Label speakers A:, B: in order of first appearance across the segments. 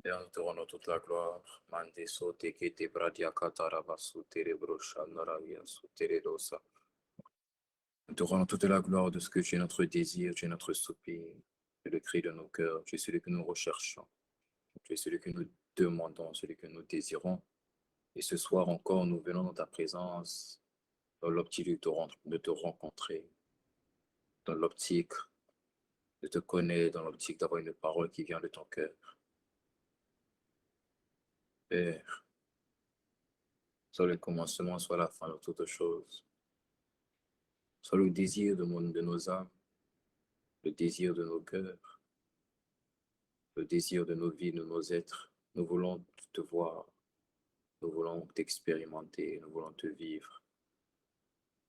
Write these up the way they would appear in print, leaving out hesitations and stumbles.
A: Et en te rendant toute la gloire, Mande sote que te bradia kataraba sutere brosha naravia sutere dosa. Nous te rendons toute la gloire de ce que tu es notre désir, tu es notre soupir, tu es le cri de nos cœurs, tu es celui que nous recherchons, tu es celui que nous demandons, celui que nous désirons. Et ce soir encore, nous venons dans ta présence, dans l'optique de te rencontrer, dans l'optique de te connaître, dans l'optique d'avoir une parole qui vient de ton cœur. Père, soit le commencement, soit la fin de toutes choses, soit le désir de nos âmes, le désir de nos cœurs, le désir de nos vies, de nos êtres. Nous voulons te voir, nous voulons t'expérimenter, nous voulons te vivre.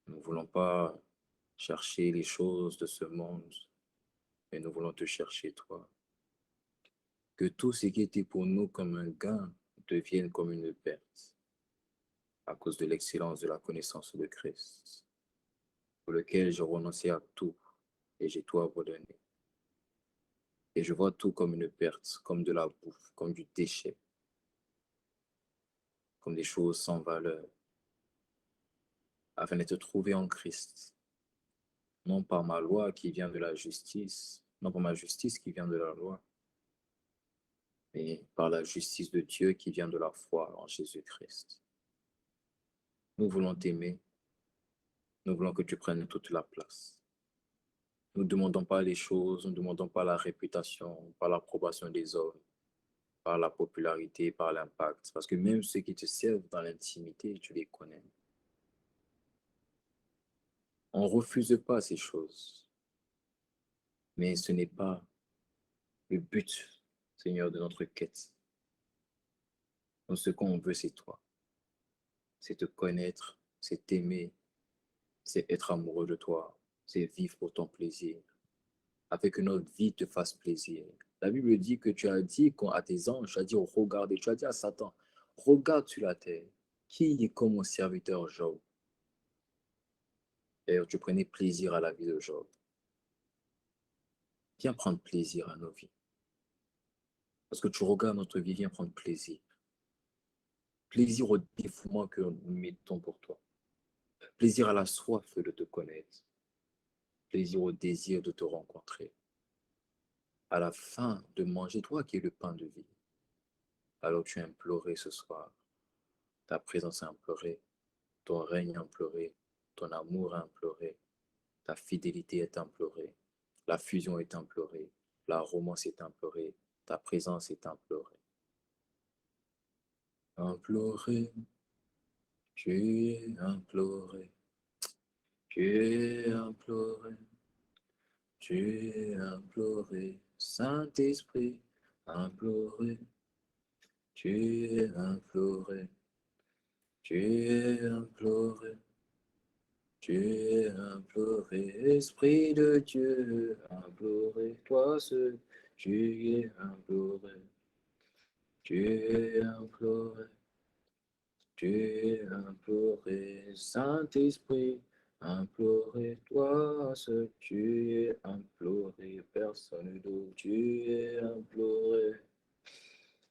A: Nous ne voulons pas chercher les choses de ce monde, mais nous voulons te chercher, toi. Que tout ce qui était pour nous comme un gain devienne comme une perte, à cause de l'excellence de la connaissance de Christ, pour lequel j'ai renoncé à tout et j'ai tout abandonné. Et je vois tout comme une perte, comme de la bouffe, comme du déchet, comme des choses sans valeur, afin de te trouver en Christ, non par ma loi qui vient de la justice, non par ma justice qui vient de la loi, mais par la justice de Dieu qui vient de la foi en Jésus-Christ. Nous voulons t'aimer, nous voulons que tu prennes toute la place. Nous ne demandons pas les choses, nous ne demandons pas la réputation, pas l'approbation des hommes, par la popularité, par l'impact, parce que même ceux qui te servent dans l'intimité, tu les connais. On ne refuse pas ces choses, mais ce n'est pas le but, Seigneur, de notre quête. Donc, ce qu'on veut, c'est toi. C'est te connaître, c'est t'aimer, c'est être amoureux de toi, c'est vivre pour ton plaisir, afin que notre vie te fasse plaisir. La Bible dit que tu as dit à tes anges, tu as dit, regardez, tu as dit à Satan, regarde sur la terre, qui est comme mon serviteur Job. Et tu prenais plaisir à la vie de Job. Viens prendre plaisir à nos vies. Parce que tu regardes notre vie, viens prendre plaisir. Plaisir au dévouement que nous mettons pour toi. Plaisir à la soif de te connaître. Plaisir au désir de te rencontrer. À la faim de manger, toi qui es le pain de vie. Alors tu as imploré ce soir. Ta présence a imploré. Ton règne a imploré. Ton amour a imploré. Ta fidélité est implorée. La fusion est implorée. La romance est implorée. Ta présence est implorée. Imploré. Tu es imploré. Tu es imploré. Tu es imploré. Saint-Esprit, imploré. Tu es imploré. Tu es imploré. Tu es imploré. Esprit de Dieu, imploré. Toi seul, tu es imploré. Tu es imploré. Tu es imploré. Saint-Esprit, imploré. Toi seul, tu es imploré. Personne d'autre, tu es imploré.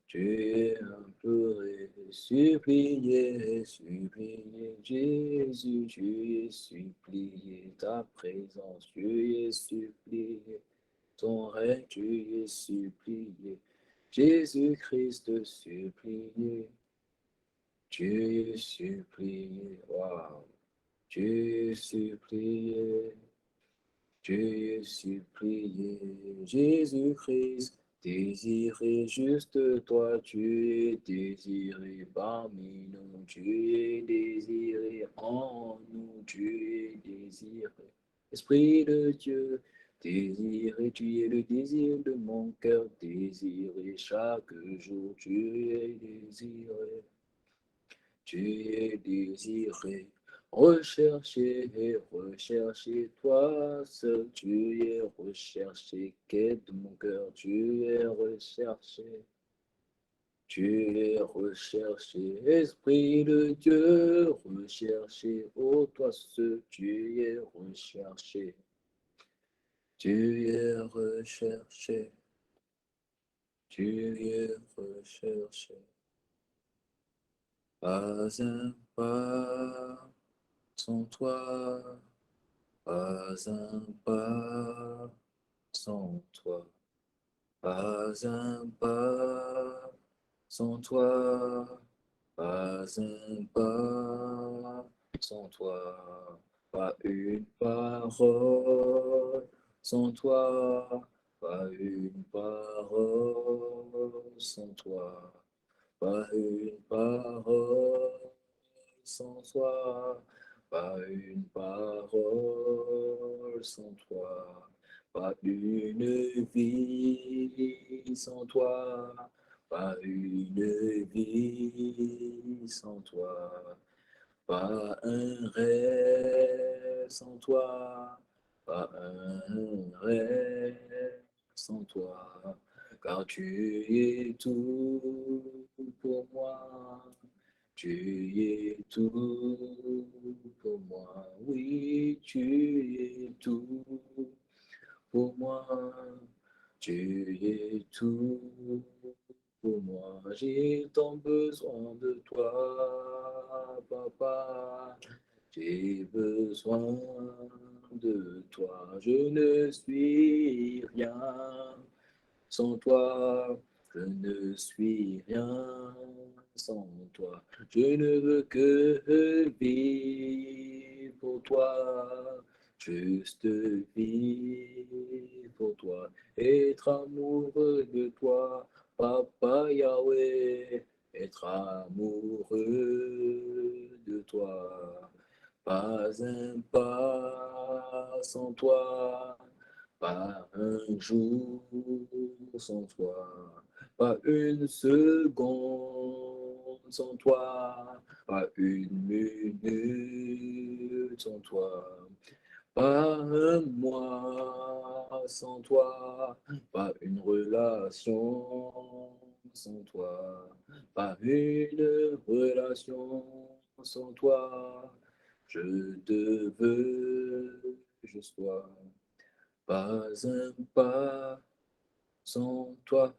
A: Tu es imploré, supplié, supplié, Jésus, tu es supplié, ta présence, tu es supplié, ton règne, tu es supplié, Jésus-Christ supplié, tu es supplié, wow, tu es supplié, tu es supplié, Jésus-Christ. Désiré juste toi, tu es désiré parmi nous, tu es désiré en nous, tu es désiré. Esprit de Dieu, désiré, tu es le désir de mon cœur, désiré chaque jour, tu es désiré, tu es désiré. Rechercher, rechercher toi seul, tu es recherché, quête de mon cœur, tu es recherché, tu es recherché, Esprit de Dieu, recherché, oh toi seul, tu es recherché, Tu es recherché, tu es recherché. Pas un pas sans toi, pas un pas sans toi, pas un pas sans toi, pas un pas sans toi, pas une parole sans toi, pas une parole sans toi, pas une parole sans toi, pas une parole sans toi, pas une vie sans toi, pas une vie sans toi, pas un rêve sans toi, pas un rêve sans toi, car tu es tout pour moi. Tu es tout pour moi, oui, tu es tout pour moi. Tu es tout pour moi. J'ai tant besoin de toi, papa. J'ai besoin de toi. Je ne suis rien sans toi. Je ne suis rien sans toi. Je ne veux que vivre pour toi. Juste vivre pour toi. Être amoureux de toi. Papa Yahweh. Être amoureux de toi. Pas un pas sans toi. Pas un jour sans toi, pas une seconde sans toi, pas une minute sans toi, pas un mois sans toi, pas une relation sans toi, pas une relation sans toi. Je te veux juste toi. Pas un pas sans toi,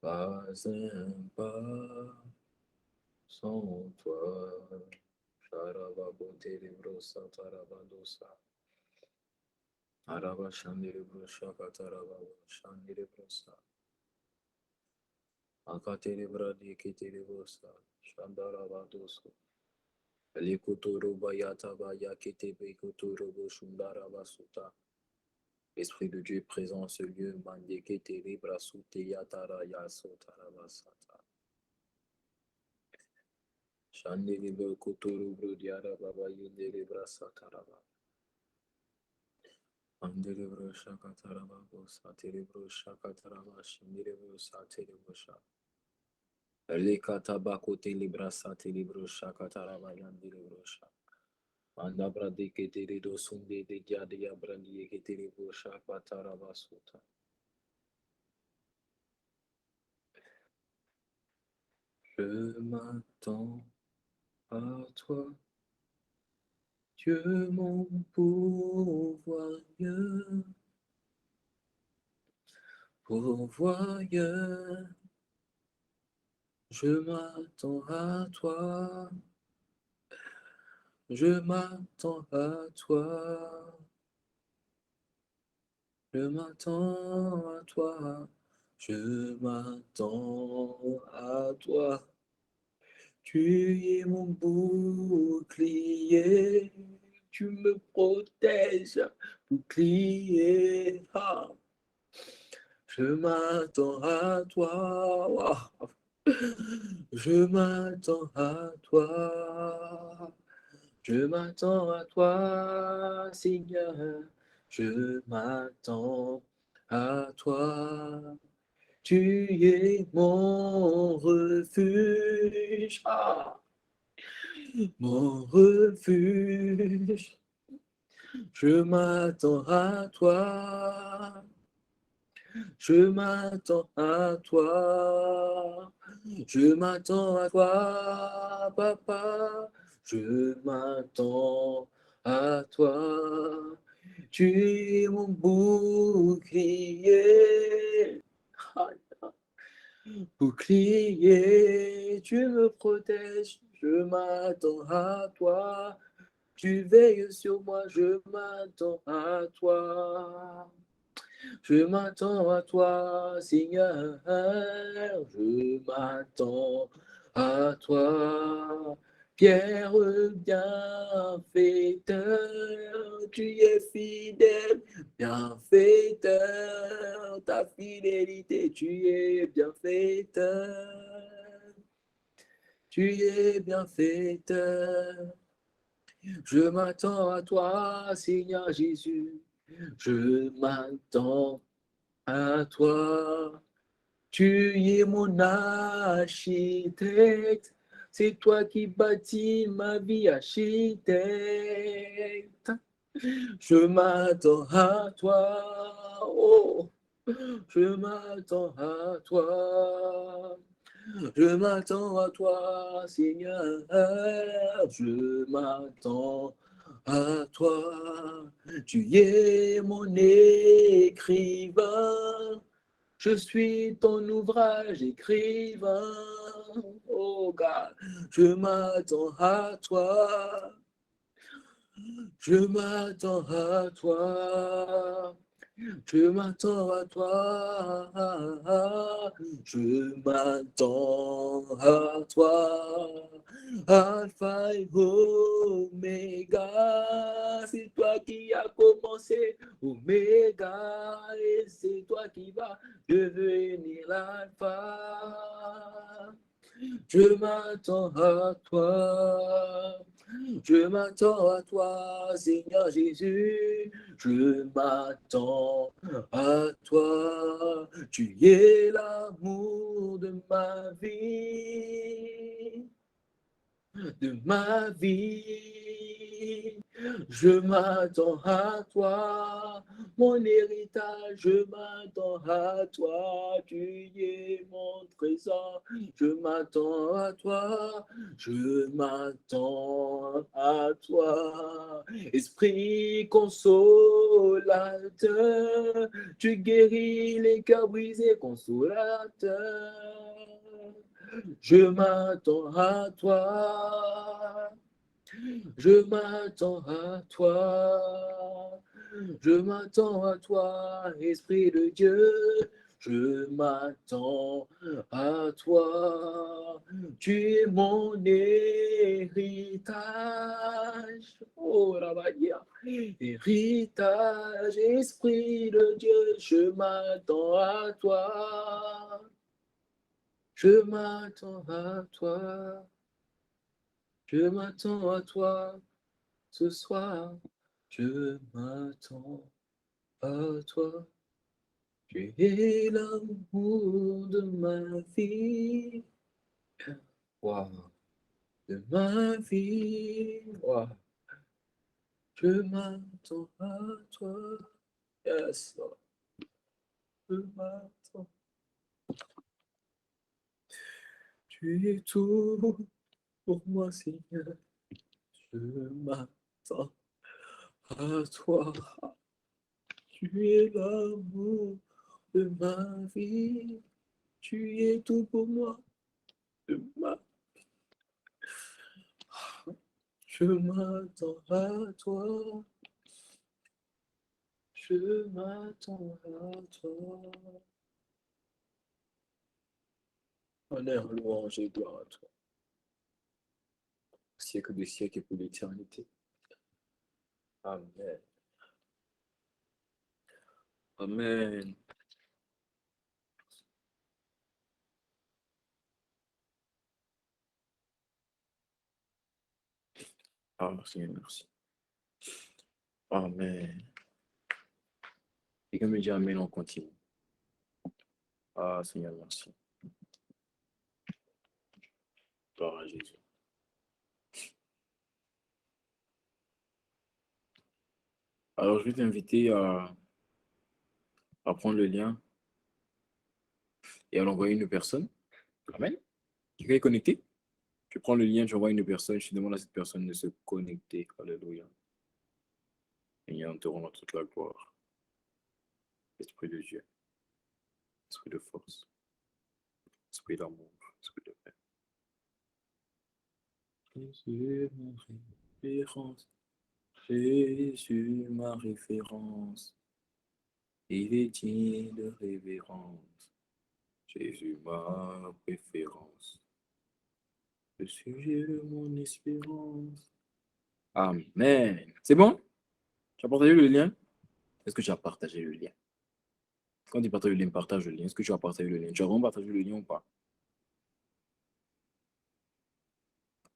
A: pas un pas sans toi. Sharababote librosa tarabadosa. Araba shandiribrosa kataraba shandiribrosa. Akate libradi kitiribrosa. Shandarabadoso. Likuturu bayata bayakite bekuturu boshundarabasuta. Esprit de Dieu présent en ce lieu, Mandeke Teribra Suteya Taraya Sotarabasata. Shandelibre Koturu Brudiara Baba Yendelibra Sataraba. Andelibro Shakataraba Satelibro Shakataraba Shindelibro Satelibro Shak. Lekataba Kotelibra Satelibro Shakataraba Yandelibro Shak. Andabra de Keterido Sunde de Diadia Brandi Keteribro Shakataraba Sota. Je m'attends à toi, Dieu mon pourvoyeur, pourvoyeur. Je m'attends à toi, je m'attends à toi, je m'attends à toi, je m'attends à toi. Tu es mon bouclier, tu me protèges, bouclier. Ah. Je m'attends à toi, je m'attends à toi, je m'attends à toi, Seigneur, je m'attends à toi. Tu es mon refuge, mon refuge. Je m'attends à toi, je m'attends à toi, je m'attends à toi, papa, je m'attends à toi. Tu es mon bouclier. Bouclier, tu me protèges, je m'attends à toi. Tu veilles sur moi, je m'attends à toi. Je m'attends à toi, Seigneur, je m'attends à toi. Pierre bienfaiteur, tu es fidèle, bienfaiteur, ta fidélité, tu es bienfaiteur. Tu es bienfaiteur. Je m'attends à toi, Seigneur Jésus. Je m'attends à toi. Tu es mon architecte. C'est toi qui bâtis ma vie, architecte. Je m'attends à toi. Oh, je m'attends à toi. Je m'attends à toi, Seigneur. Je m'attends à toi. Tu es mon écrivain. Je suis ton ouvrage écrivain. Oh God, je m'attends à toi. Je m'attends à toi. Je m'attends à toi, je m'attends à toi, Alpha et Oméga, c'est toi qui as commencé, Oméga, et c'est toi qui vas devenir l'Alpha. Je m'attends à toi. Je m'attends à toi, Seigneur Jésus. Je m'attends à toi. Tu es l'amour de ma vie. De ma vie, je m'attends à toi, mon héritage, je m'attends à toi, tu es mon trésor, je m'attends à toi, je m'attends à toi, Esprit consolateur, tu guéris les cœurs brisés, consolateur. Je m'attends à toi, je m'attends à toi, je m'attends à toi, Esprit de Dieu, je m'attends à toi, tu es mon héritage, oh Rabadia, héritage, Esprit de Dieu, je m'attends à toi. Je m'attends à toi, je m'attends à toi ce soir, je m'attends à toi. Tu es l'amour de ma vie, wow. De ma vie, wow. Je m'attends à toi, yes, Lord. Je m'attends. Tu es tout pour moi, Seigneur. Je m'attends à toi. Tu es l'amour de ma vie. Tu es tout pour moi. Je m'attends à toi. Je m'attends à toi. Honneur, louange et gloire à toi. Siècle de siècle et pour l'éternité. Amen. Amen. Ah, Seigneur, merci. Amen. Et comme il dit Amen, on continue. Ah, Seigneur, merci. Gloire à Jésus. Alors, je vais t'inviter à prendre le lien et à l'envoyer à une personne. Amen. Quelqu'un est connecté? Je prends le lien, j'envoie à une personne, je demande à cette personne de se connecter. Alléluia. Seigneur. nous te rendons toute la gloire. Esprit de Dieu, esprit de force, esprit d'amour, esprit de paix. Jésus, ma référence. Jésus, ma référence. Il est digne de révérence. Jésus, ma préférence. Le sujet de mon espérance. Amen. C'est bon? Tu as partagé le lien? Est-ce que tu as partagé le lien? Quand tu partages le lien, partage le lien. Est-ce que tu as partagé le lien? Tu as vraiment partagé le lien ou pas?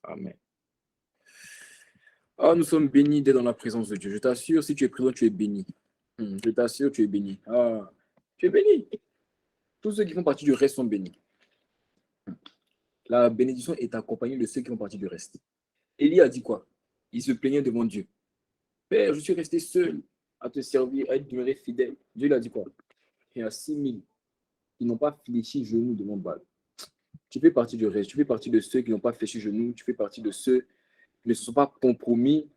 A: Amen. Ah, nous sommes bénis d'être dans la présence de Dieu. Je t'assure, si tu es présent, tu es béni. Je t'assure, tu es béni. Ah, tu es béni. Tous ceux qui font partie du reste sont bénis. La bénédiction est accompagnée de ceux qui font partie du reste. Élie a dit quoi? Il se plaignait devant Dieu. Père, je suis resté seul à te servir, à être demeuré fidèle. Dieu lui a dit quoi? Il y a 6 000 qui n'ont pas fléchi genou devant Baal. Tu fais partie du reste. Tu fais partie de ceux qui n'ont pas fléchi genou. Tu fais partie de ceux qui ne se sont pas compromis,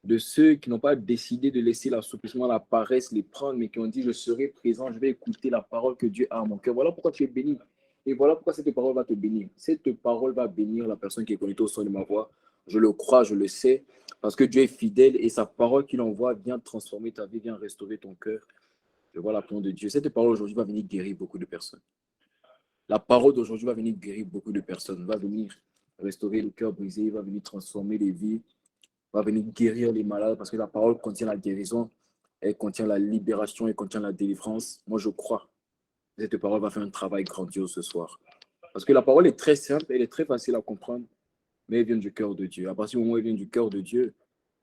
A: de ceux qui n'ont pas décidé de laisser l'assouplissement, la paresse les prendre, mais qui ont dit, je serai présent, je vais écouter la parole que Dieu a à mon cœur. Voilà pourquoi tu es béni. Et voilà pourquoi cette parole va te bénir. Cette parole va bénir la personne qui est connectée au son de ma voix. Je le crois, je le sais, parce que Dieu est fidèle et sa parole qu'il envoie vient transformer ta vie, vient restaurer ton cœur. Je vois la parole de Dieu. Cette parole aujourd'hui va venir guérir beaucoup de personnes. La parole d'aujourd'hui va venir guérir beaucoup de personnes, va venir restaurer le cœur brisé, va venir transformer les vies, va venir guérir les malades, parce que la parole contient la guérison, elle contient la libération, elle contient la délivrance. Moi, je crois que cette parole va faire un travail grandiose ce soir. Parce que la parole est très simple, elle est très facile à comprendre, mais elle vient du cœur de Dieu. À partir du moment où elle vient du cœur de Dieu,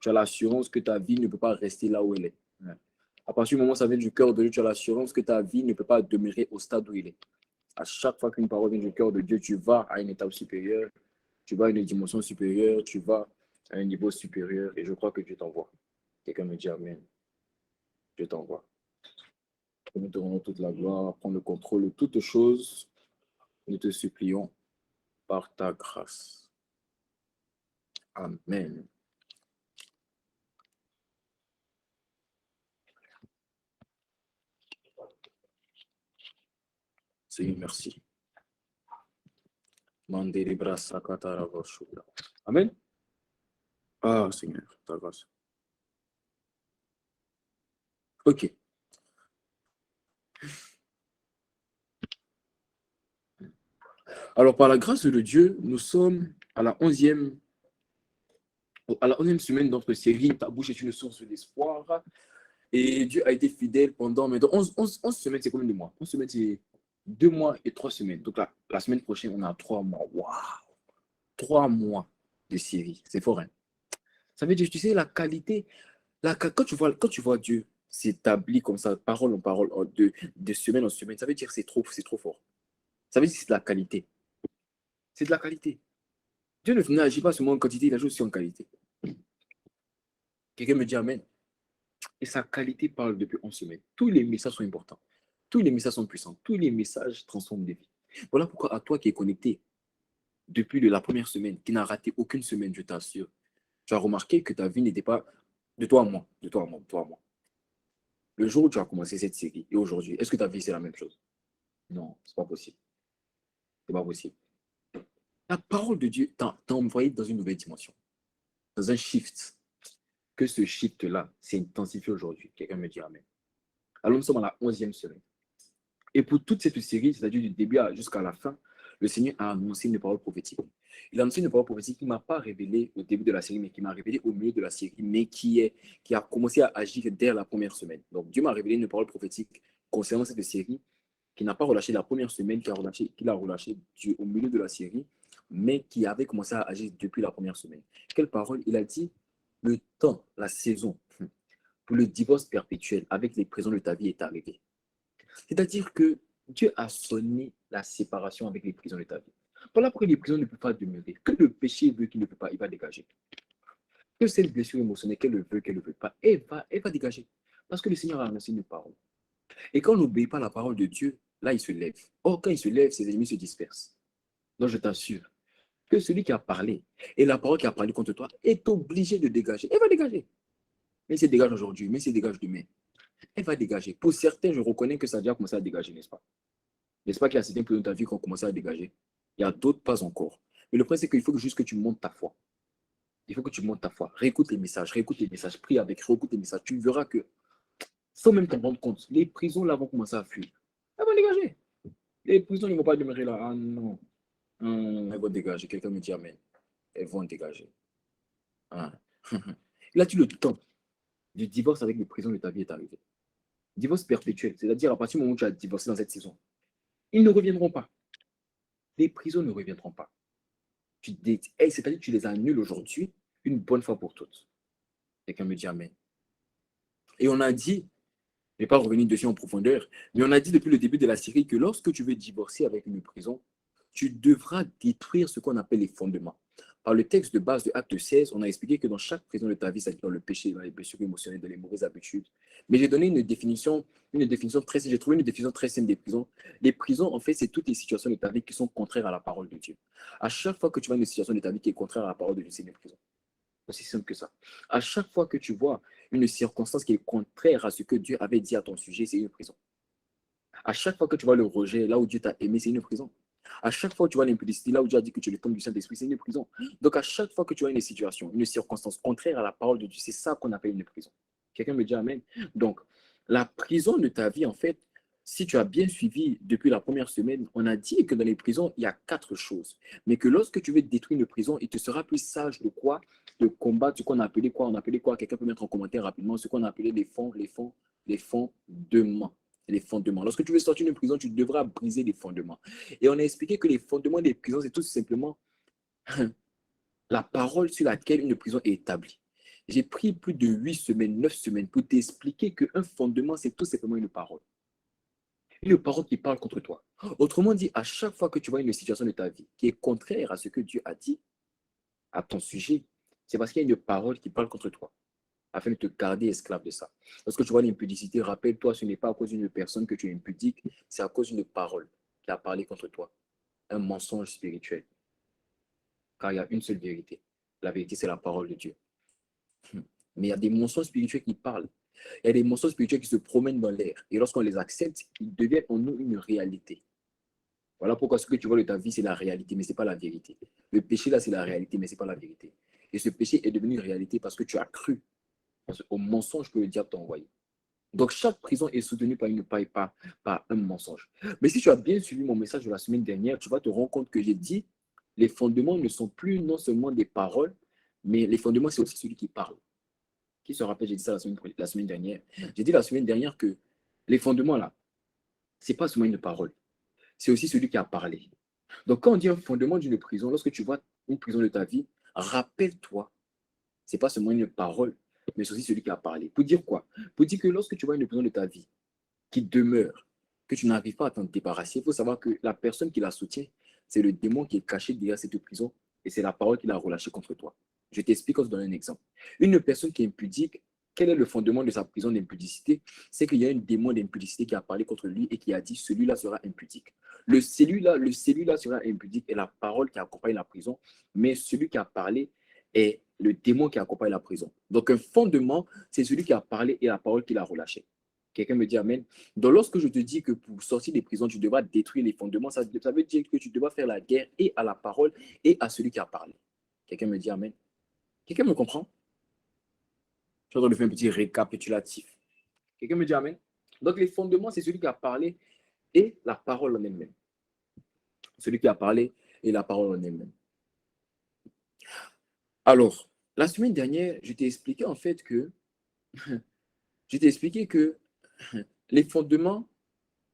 A: tu as l'assurance que ta vie ne peut pas rester là où elle est. À partir du moment où ça vient du cœur de Dieu, tu as l'assurance que ta vie ne peut pas demeurer au stade où il est. À chaque fois qu'une parole vient du cœur de Dieu, tu vas à une étape supérieure, tu vas à une dimension supérieure, tu vas à un niveau supérieur, et je crois que Dieu t'envoie. Quelqu'un me dit Amen. Dieu t'envoie. Nous te rendons toute la gloire, prendre le contrôle de toutes choses. Nous te supplions par ta grâce. Amen. Seigneur, merci. Amen. Ah, Seigneur, ta grâce. Ok. Alors, par la grâce de Dieu, nous sommes à la 11e semaine de notre série. Ta bouche est une source d'espoir. Et Dieu a été fidèle pendant maintenant 11 semaines, c'est combien de mois? 11 semaines, c'est 2 mois et 3 semaines. Donc la semaine prochaine, on a 3 mois. Waouh! 3 mois de série. C'est fort, hein? Ça veut dire, tu sais, la qualité, quand tu vois Dieu s'établir comme ça, parole en parole, de semaine en semaine, ça veut dire que c'est trop fort. Ça veut dire que c'est de la qualité. C'est de la qualité. Dieu n'agit pas seulement en quantité, il agit aussi en qualité. Quelqu'un me dit Amen. Et sa qualité parle depuis 11 semaines. Tous les messages sont importants. Tous les messages sont puissants. Tous les messages transforment des vies. Voilà pourquoi à toi qui es connecté depuis la première semaine, qui n'a raté aucune semaine, je t'assure, tu as remarqué que ta vie n'était pas de toi à moi, de toi à moi, de toi à moi. Le jour où tu as commencé cette série et aujourd'hui, est-ce que ta vie c'est la même chose? Non, c'est pas possible. C'est pas possible. La parole de Dieu t'a envoyé dans une nouvelle dimension, dans un shift. Que ce shift-là s'est intensifié aujourd'hui. Quelqu'un me dit Amen. Alors nous sommes à la 11e semaine. Et pour toute cette série, c'est-à-dire du début jusqu'à la fin, le Seigneur a annoncé une parole prophétique. Il a annoncé une parole prophétique qui ne m'a pas révélé au début de la série, mais qui m'a révélé au milieu de la série, mais qui a commencé à agir dès la première semaine. Donc Dieu m'a révélé une parole prophétique concernant cette série, qui n'a pas relâché la première semaine, qu'il a relâché au milieu de la série, mais qui avait commencé à agir depuis la première semaine. Quelle parole? Il a dit, le temps, la saison pour le divorce perpétuel avec les prisons de ta vie est arrivé. C'est-à-dire que Dieu a sonné la séparation avec les prisons de ta vie. Voilà pourquoi les prisons ne peuvent pas demeurer. Que le péché veut qu'il ne peut pas, il va dégager. Que cette blessure émotionnelle, qu'elle le veut, qu'elle ne veut pas, elle va dégager. Parce que le Seigneur a annoncé une parole. Et quand on n'obéit pas à la parole de Dieu, là, il se lève. Or, quand il se lève, ses ennemis se dispersent. Donc, je t'assure que celui qui a parlé et la parole qui a parlé contre toi est obligé de dégager. Elle va dégager. Mais si elle dégage aujourd'hui, mais si elle dégage demain, elle va dégager. Pour certains, je reconnais que ça a déjà commencé à dégager, n'est-ce pas? N'est-ce pas qu'il y a certains prisons de ta vie qui ont commencé à dégager? Il y a d'autres pas encore. Mais le problème, c'est qu'il faut juste que tu montes ta foi. Il faut que tu montes ta foi. Réécoute les messages, prie avec, réécoute les messages. Tu verras que, sans même t'en rendre compte, les prisons là vont commencer à fuir. Elles vont dégager. Les prisons, ils ne vont pas demeurer là. Ah non. Elles vont dégager. Quelqu'un me dit Amen. Elles vont dégager. Ah. Là, tu le temps du divorce avec les prisons de ta vie est arrivé. Divorce perpétuel, c'est-à-dire à partir du moment où tu as divorcé dans cette saison, ils ne reviendront pas. Les prisons ne reviendront pas. C'est-à-dire que tu les annules aujourd'hui une bonne fois pour toutes. Quelqu'un me dit Amen. Et on a dit, je ne vais pas revenir dessus en profondeur, mais on a dit depuis le début de la série que lorsque tu veux divorcer avec une prison, tu devras détruire ce qu'on appelle les fondements. Par le texte de base de Acte 16, on a expliqué que dans chaque prison de ta vie, c'est-à-dire dans le péché, dans les blessures émotionnelles, dans les mauvaises habitudes. Mais j'ai donné une définition très simple, j'ai trouvé une définition très simple des prisons. Les prisons, en fait, c'est toutes les situations de ta vie qui sont contraires à la parole de Dieu. À chaque fois que tu vois une situation de ta vie qui est contraire à la parole de Dieu, c'est une prison. Aussi simple que ça. À chaque fois que tu vois une circonstance qui est contraire à ce que Dieu avait dit à ton sujet, c'est une prison. À chaque fois que tu vois le rejet, là où Dieu t'a aimé, c'est une prison. À chaque fois que tu vois l'impudicité, là où Dieu a dit que tu es le temple du Saint-Esprit, c'est une prison. Donc à chaque fois que tu vois une situation, une circonstance contraire à la parole de Dieu, c'est ça qu'on appelle une prison. Quelqu'un me dit Amen. Donc, la prison de ta vie, en fait, si tu as bien suivi depuis la première semaine, on a dit que dans les prisons, il y a 4 choses. Mais que lorsque tu veux détruire une prison, il te sera plus sage de quoi? De combattre ce qu'on appelait quoi? On appelait quoi? Quelqu'un peut mettre en commentaire rapidement ce qu'on appelait les fondements. Les fondements. Lorsque tu veux sortir d'une prison, tu devras briser les fondements. Et on a expliqué que les fondements des prisons, c'est tout simplement la parole sur laquelle une prison est établie. J'ai pris plus de 8 semaines, 9 semaines pour t'expliquer qu'un fondement, c'est tout simplement une parole. Une parole qui parle contre toi. Autrement dit, à chaque fois que tu vois une situation de ta vie qui est contraire à ce que Dieu a dit à ton sujet, c'est parce qu'il y a une parole qui parle contre toi, afin de te garder esclave de ça. Lorsque tu vois l'impudicité, rappelle-toi, ce n'est pas à cause d'une personne que tu es impudique, c'est à cause d'une parole qui a parlé contre toi. Un mensonge spirituel. Car il y a une seule vérité. La vérité, c'est la parole de Dieu. Mais il y a des mensonges spirituels qui parlent. Il y a des mensonges spirituels qui se promènent dans l'air. Et lorsqu'on les accepte, ils deviennent en nous une réalité. Voilà pourquoi ce que tu vois de ta vie, c'est la réalité, mais ce n'est pas la vérité. Le péché, là, c'est la réalité, mais ce n'est pas la vérité. Et ce péché est devenu une réalité parce que tu as cru au mensonge que le diable t'a envoyé. Donc, chaque prison est soutenue par une paille, par un mensonge. Mais si tu as bien suivi mon message de la semaine dernière, tu vas te rendre compte que j'ai dit les fondements ne sont plus non seulement des paroles, mais les fondements, c'est aussi celui qui parle. Qui se rappelle, j'ai dit ça la semaine dernière. J'ai dit la semaine dernière que les fondements, là, ce n'est pas seulement une parole, c'est aussi celui qui a parlé. Donc, quand on dit un fondement d'une prison, lorsque tu vois une prison de ta vie, rappelle-toi, ce n'est pas seulement une parole, mais c'est aussi celui qui a parlé. Pour dire quoi? Pour dire que lorsque tu vois une prison de ta vie qui demeure, que tu n'arrives pas à t'en débarrasser, il faut savoir que la personne qui la soutient, c'est le démon qui est caché derrière cette prison et c'est la parole qu'il a relâchée contre toi. Je t'explique en te donnant un exemple. Une personne qui est impudique, quel est le fondement de sa prison d'impudicité? C'est qu'il y a un démon d'impudicité qui a parlé contre lui et qui a dit celui-là sera impudique. Celui-là sera impudique est la parole qui accompagne la prison, mais celui qui a parlé est le démon qui accompagne la prison. Donc un fondement, c'est celui qui a parlé et la parole qu'il a relâchée. Quelqu'un me dit Amen. Donc, lorsque je te dis que pour sortir des prisons, tu devras détruire les fondements, ça veut dire que tu devras faire la guerre et à la parole et à celui qui a parlé. Quelqu'un me dit Amen. Quelqu'un me comprend? Je suis en train de faire un petit récapitulatif. Quelqu'un me dit Amen. Donc, les fondements, c'est celui qui a parlé et la parole en elle-même. Celui qui a parlé et la parole en elle-même. Alors, la semaine dernière, je t'ai expliqué en fait que les fondements,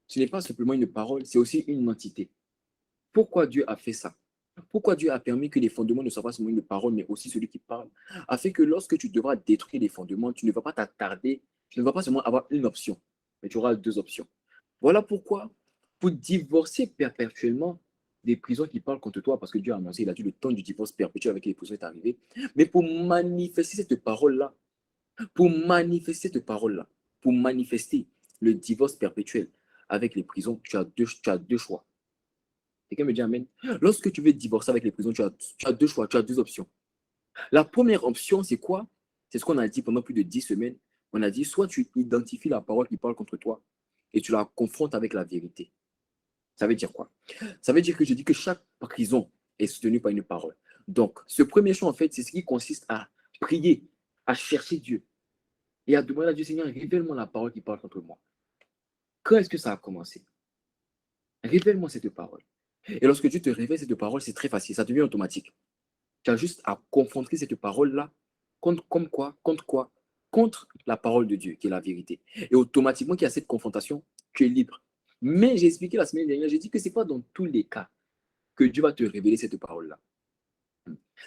A: ce n'est pas simplement une parole, c'est aussi une entité. Pourquoi Dieu a fait ça? Pourquoi Dieu a permis que les fondements ne soient pas seulement une parole, mais aussi celui qui parle? Afin que lorsque tu devras détruire les fondements, tu ne vas pas t'attarder, tu ne vas pas seulement avoir une option, mais tu auras 2 options. Voilà pourquoi, pour divorcer perpétuellement des prisons qui parlent contre toi, parce que Dieu a annoncé, il a dit le temps du divorce perpétuel avec les prisons est arrivé, mais pour manifester cette parole-là, pour manifester le divorce perpétuel avec les prisons, tu as deux choix. Quelqu'un me dit Amen. Lorsque tu veux divorcer avec les prisons, tu as 2 choix, tu as 2 options. La première option, c'est quoi? C'est ce qu'on a dit pendant plus de 10 semaines. On a dit, soit tu identifies la parole qui parle contre toi et tu la confrontes avec la vérité. Ça veut dire quoi? Ça veut dire que je dis que chaque prison est soutenue par une parole. Donc, ce premier choix, en fait, c'est ce qui consiste à prier, à chercher Dieu et à demander à Dieu, Seigneur, révèle-moi la parole qui parle contre moi. Quand est-ce que ça a commencé? Révèle-moi cette parole. Et lorsque Dieu te révèle cette parole, c'est très facile, ça devient automatique. Tu as juste à confronter cette parole-là contre quoi? Contre la parole de Dieu, qui est la vérité. Et automatiquement, qu'il y a cette confrontation, tu es libre. Mais j'ai expliqué la semaine dernière, j'ai dit que ce n'est pas dans tous les cas que Dieu va te révéler cette parole-là.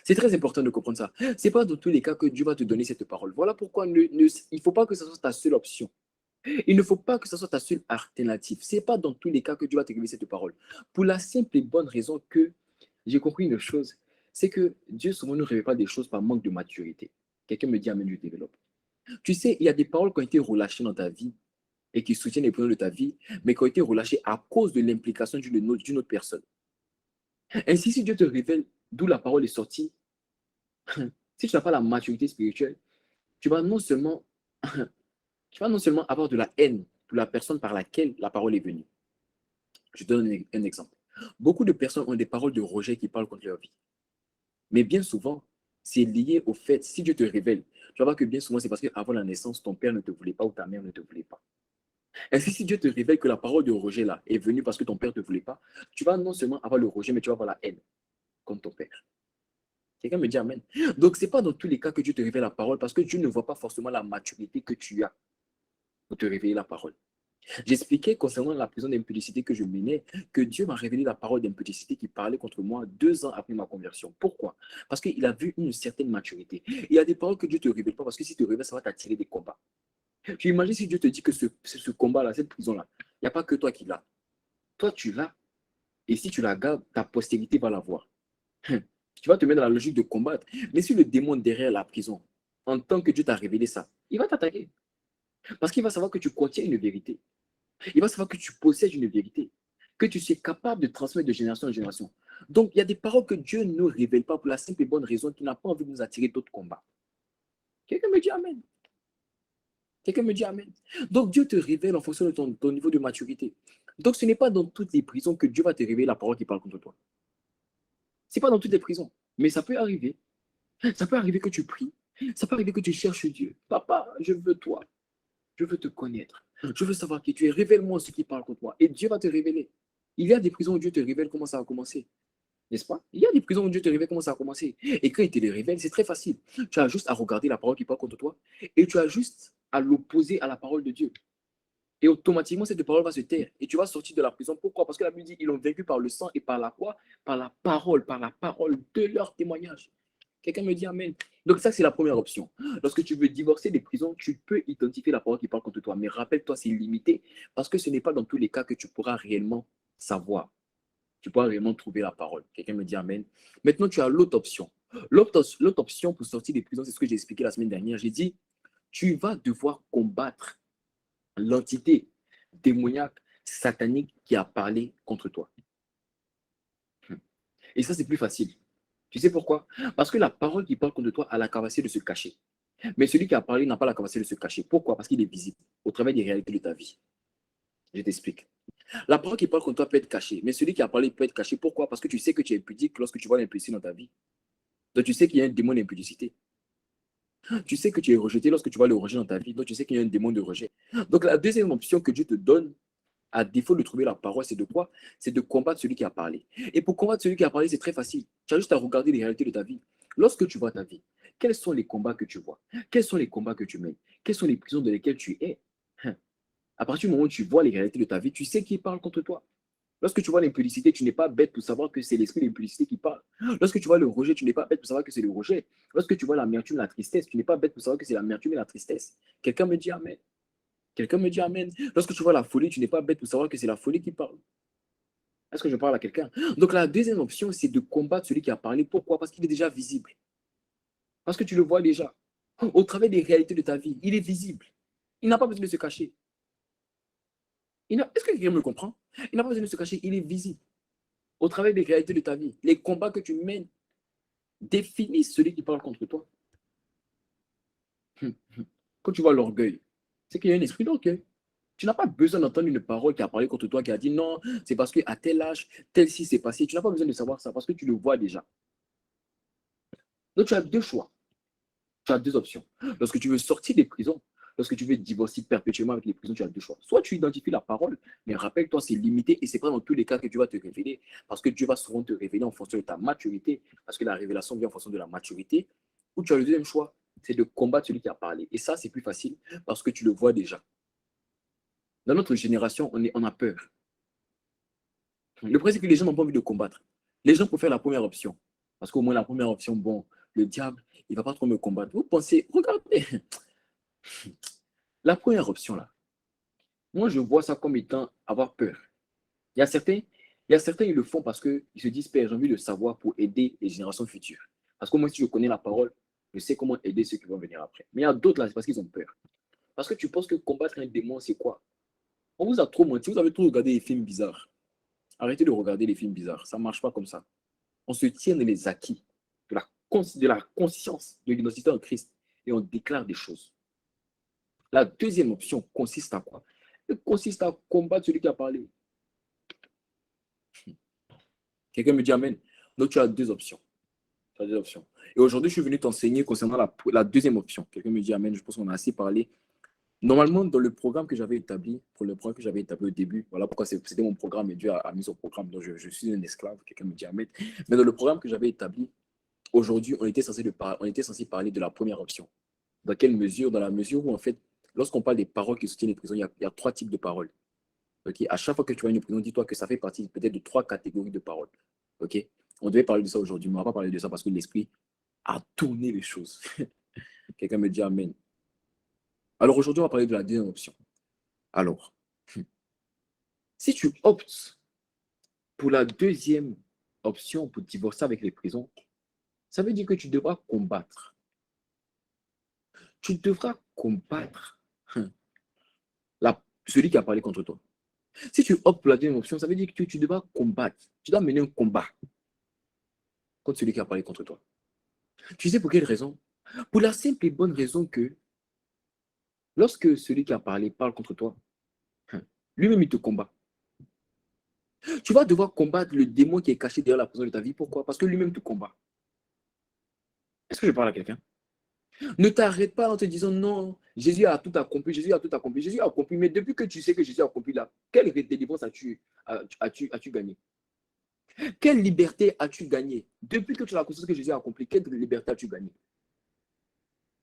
A: C'est très important de comprendre ça. Ce n'est pas dans tous les cas que Dieu va te donner cette parole. Voilà pourquoi il ne faut pas que ce soit ta seule option. Il ne faut pas que ce soit ta seule alternative. Ce n'est pas dans tous les cas que Dieu va te révéler cette parole. Pour la simple et bonne raison que j'ai compris une chose, c'est que Dieu souvent ne nous révèle pas des choses par manque de maturité. Quelqu'un me dit, Amen, je développe. Tu sais, il y a des paroles qui ont été relâchées dans ta vie et qui soutiennent les problèmes de ta vie, mais qui ont été relâchées à cause de l'implication d'une autre personne. Ainsi, si Dieu te révèle d'où la parole est sortie, si tu n'as pas la maturité spirituelle, tu vas non seulement, tu vas non seulement avoir de la haine pour la personne par laquelle la parole est venue. Je te donne un exemple. Beaucoup de personnes ont des paroles de rejet qui parlent contre leur vie. Mais bien souvent, c'est lié au fait, si Dieu te révèle, tu vas voir que bien souvent, c'est parce qu'avant la naissance, ton père ne te voulait pas ou ta mère ne te voulait pas. Ainsi, si Dieu te révèle que la parole de rejet là est venue parce que ton père ne te voulait pas, tu vas non seulement avoir le rejet, mais tu vas avoir la haine contre ton père. Quelqu'un me dit Amen. Donc, ce n'est pas dans tous les cas que Dieu te révèle la parole parce que Dieu ne voit pas forcément la maturité que tu as pour te révéler la parole. J'expliquais concernant la prison d'impudicité que je menais que Dieu m'a révélé la parole d'impudicité qui parlait contre moi 2 ans après ma conversion. Pourquoi? Parce qu'il a vu une certaine maturité. Il y a des paroles que Dieu ne te révèle pas parce que si tu te révèles, ça va t'attirer des combats. Tu imagines si Dieu te dit que ce combat-là, cette prison-là, il n'y a pas que toi qui l'as. Toi, tu l'as. Et si tu la gardes, ta postérité va la voir. Tu vas te mettre dans la logique de combattre. Mais si le démon derrière la prison, en tant que Dieu t'a révélé ça, il va t'attaquer. Parce qu'il va savoir que tu contiens une vérité. Il va savoir que tu possèdes une vérité, que tu es capable de transmettre de génération en génération. Donc, il y a des paroles que Dieu ne nous révèle pas pour la simple et bonne raison qu'il n'a pas envie de nous attirer d'autres combats. Quelqu'un me dit Amen. Quelqu'un me dit Amen. Donc, Dieu te révèle en fonction de ton niveau de maturité. Donc, ce n'est pas dans toutes les prisons que Dieu va te révéler la parole qui parle contre toi. Ce n'est pas dans toutes les prisons. Mais ça peut arriver. Ça peut arriver que tu pries. Ça peut arriver que tu cherches Dieu. Papa, je veux toi. Je veux te connaître. Je veux savoir qui tu es. Révèle-moi ce qui parle contre moi. Et Dieu va te révéler. Il y a des prisons où Dieu te révèle comment ça a commencé. N'est-ce pas? Il y a des prisons où Dieu te révèle comment ça a commencé. Et quand il te les révèle, c'est très facile. Tu as juste à regarder la parole qui parle contre toi et tu as juste à l'opposer à la parole de Dieu. Et automatiquement, cette parole va se taire et tu vas sortir de la prison. Pourquoi? Parce que la Bible dit ils l'ont vaincu par le sang et par la quoi? Par la parole de leur témoignage. Quelqu'un me dit Amen. Donc ça, c'est la première option. Lorsque tu veux divorcer des prisons, tu peux identifier la parole qui parle contre toi. Mais rappelle-toi, c'est limité parce que ce n'est pas dans tous les cas que tu pourras réellement savoir. Tu pourras réellement trouver la parole. Quelqu'un me dit Amen. Maintenant, tu as l'autre option. L'autre option pour sortir des prisons, c'est ce que j'ai expliqué la semaine dernière. J'ai dit, tu vas devoir combattre l'entité démoniaque, satanique qui a parlé contre toi. Et ça, c'est plus facile. Tu sais pourquoi? Parce que la parole qui parle contre toi a la capacité de se cacher. Mais celui qui a parlé n'a pas la capacité de se cacher. Pourquoi? Parce qu'il est visible au travers des réalités de ta vie. Je t'explique. La parole qui parle contre toi peut être cachée, mais celui qui a parlé peut être caché. Pourquoi? Parce que tu sais que tu es impudique lorsque tu vois l'impudicité dans ta vie. Donc tu sais qu'il y a un démon d'impudicité. Tu sais que tu es rejeté lorsque tu vois le rejet dans ta vie. Donc tu sais qu'il y a un démon de rejet. Donc la deuxième option que Dieu te donne, à défaut de trouver la parole, c'est de quoi? C'est de combattre celui qui a parlé. Et pour combattre celui qui a parlé, c'est très facile. Tu as juste à regarder les réalités de ta vie. Lorsque tu vois ta vie, quels sont les combats que tu vois? Quels sont les combats que tu mènes? Quelles sont les prisons dans lesquelles tu es? À partir du moment où tu vois les réalités de ta vie, tu sais qui parle contre toi. Lorsque tu vois l'impudicité, tu n'es pas bête pour savoir que c'est l'esprit de l'impudicité qui parle. Lorsque tu vois le rejet, tu n'es pas bête pour savoir que c'est le rejet. Lorsque tu vois l'amertume, la tristesse, tu n'es pas bête pour savoir que c'est l'amertume et la tristesse. Quelqu'un me dit Amen. Quelqu'un me dit Amen. Lorsque tu vois la folie, tu n'es pas bête pour savoir que c'est la folie qui parle. Est-ce que je parle à quelqu'un? Donc la deuxième option, c'est de combattre celui qui a parlé. Pourquoi? Parce qu'il est déjà visible. Parce que tu le vois déjà. Au travers des réalités de ta vie, il est visible. Il n'a pas besoin de se cacher. Est-ce que quelqu'un me comprend? Il n'a pas besoin de se cacher, il est visible. Au travers des réalités de ta vie, les combats que tu mènes définissent celui qui parle contre toi.
B: Quand tu vois l'orgueil, c'est qu'il y a un esprit d'orgueil. Tu n'as pas besoin d'entendre une parole qui a parlé contre toi, qui a dit non, c'est parce qu'à tel âge, tel ci s'est passé. Tu n'as pas besoin de savoir ça parce que tu le vois déjà. Donc tu as deux choix, tu as deux options. Lorsque tu veux sortir des prisons, lorsque tu veux divorcer perpétuellement avec les prisons, tu as deux choix. Soit tu identifies la parole, mais rappelle-toi, c'est limité et c'est pas dans tous les cas que tu vas te révéler parce que Dieu va souvent te révéler en fonction de ta maturité, parce que la révélation vient en fonction de la maturité. Ou tu as le deuxième choix, c'est de combattre celui qui a parlé. Et ça, c'est plus facile parce que tu le vois déjà. Dans notre génération, on a peur. Le problème, c'est que les gens n'ont pas envie de combattre. Les gens préfèrent la première option. Parce qu'au moins, la première option, bon, le diable, il ne va pas trop me combattre. Vous pensez, regardez, la première option, là, moi, je vois ça comme étant avoir peur. Il y a certains, ils le font parce qu'ils se disent, Père, j'ai envie de savoir pour aider les générations futures. Parce que moi, si je connais la parole, je sais comment aider ceux qui vont venir après. Mais il y a d'autres, là, c'est parce qu'ils ont peur. Parce que tu penses que combattre un démon, c'est quoi? On vous a trop menti, vous avez trop regardé les films bizarres. Arrêtez de regarder les films bizarres, ça ne marche pas comme ça. On se tient dans les acquis de la conscience de l'identité en Christ et on déclare des choses. La deuxième option consiste à quoi? Elle consiste à combattre celui qui a parlé. Quelqu'un me dit Amen. Donc tu as deux options. Tu as deux options. Et aujourd'hui, je suis venu t'enseigner concernant la deuxième option. Quelqu'un me dit Amen. Je pense qu'on a assez parlé. Normalement, dans le programme que j'avais établi, pour le programme que j'avais établi au début, voilà pourquoi c'était mon programme et Dieu a mis son programme, donc je suis un esclave, quelqu'un me dit Amen. Mais dans le programme que j'avais établi, aujourd'hui, on était censé parler de la première option. Dans quelle mesure? Dans la mesure où, en fait, lorsqu'on parle des paroles qui soutiennent les prisons, il y a trois types de paroles. Okay? À chaque fois que tu vois une prison, dis-toi que ça fait partie peut-être de trois catégories de paroles. Okay? On devait parler de ça aujourd'hui, mais on ne va pas parler de ça parce que l'esprit a tourné les choses. Quelqu'un me dit Amen. Alors aujourd'hui, on va parler de la deuxième option. Alors, si tu optes pour la deuxième option pour divorcer avec les prisons, ça veut dire que tu devras combattre. Tu devras combattre celui qui a parlé contre toi. Si tu optes pour la deuxième option, ça veut dire que tu devras combattre. Tu dois mener un combat contre celui qui a parlé contre toi. Tu sais pour quelle raison? Pour la simple et bonne raison que lorsque celui qui a parlé parle contre toi, lui-même il te combat. Tu vas devoir combattre le démon qui est caché derrière la prison de ta vie. Pourquoi? Parce que lui-même te combat. Est-ce que je parle à quelqu'un? Ne t'arrête pas en te disant non, Jésus a tout accompli, Jésus a tout accompli, Jésus a accompli. Mais depuis que tu sais que Jésus a accompli là, quelle délivrance as-tu gagné? Quelle liberté as-tu gagné? Depuis que tu as la conscience que Jésus a accompli, quelle liberté as-tu gagné?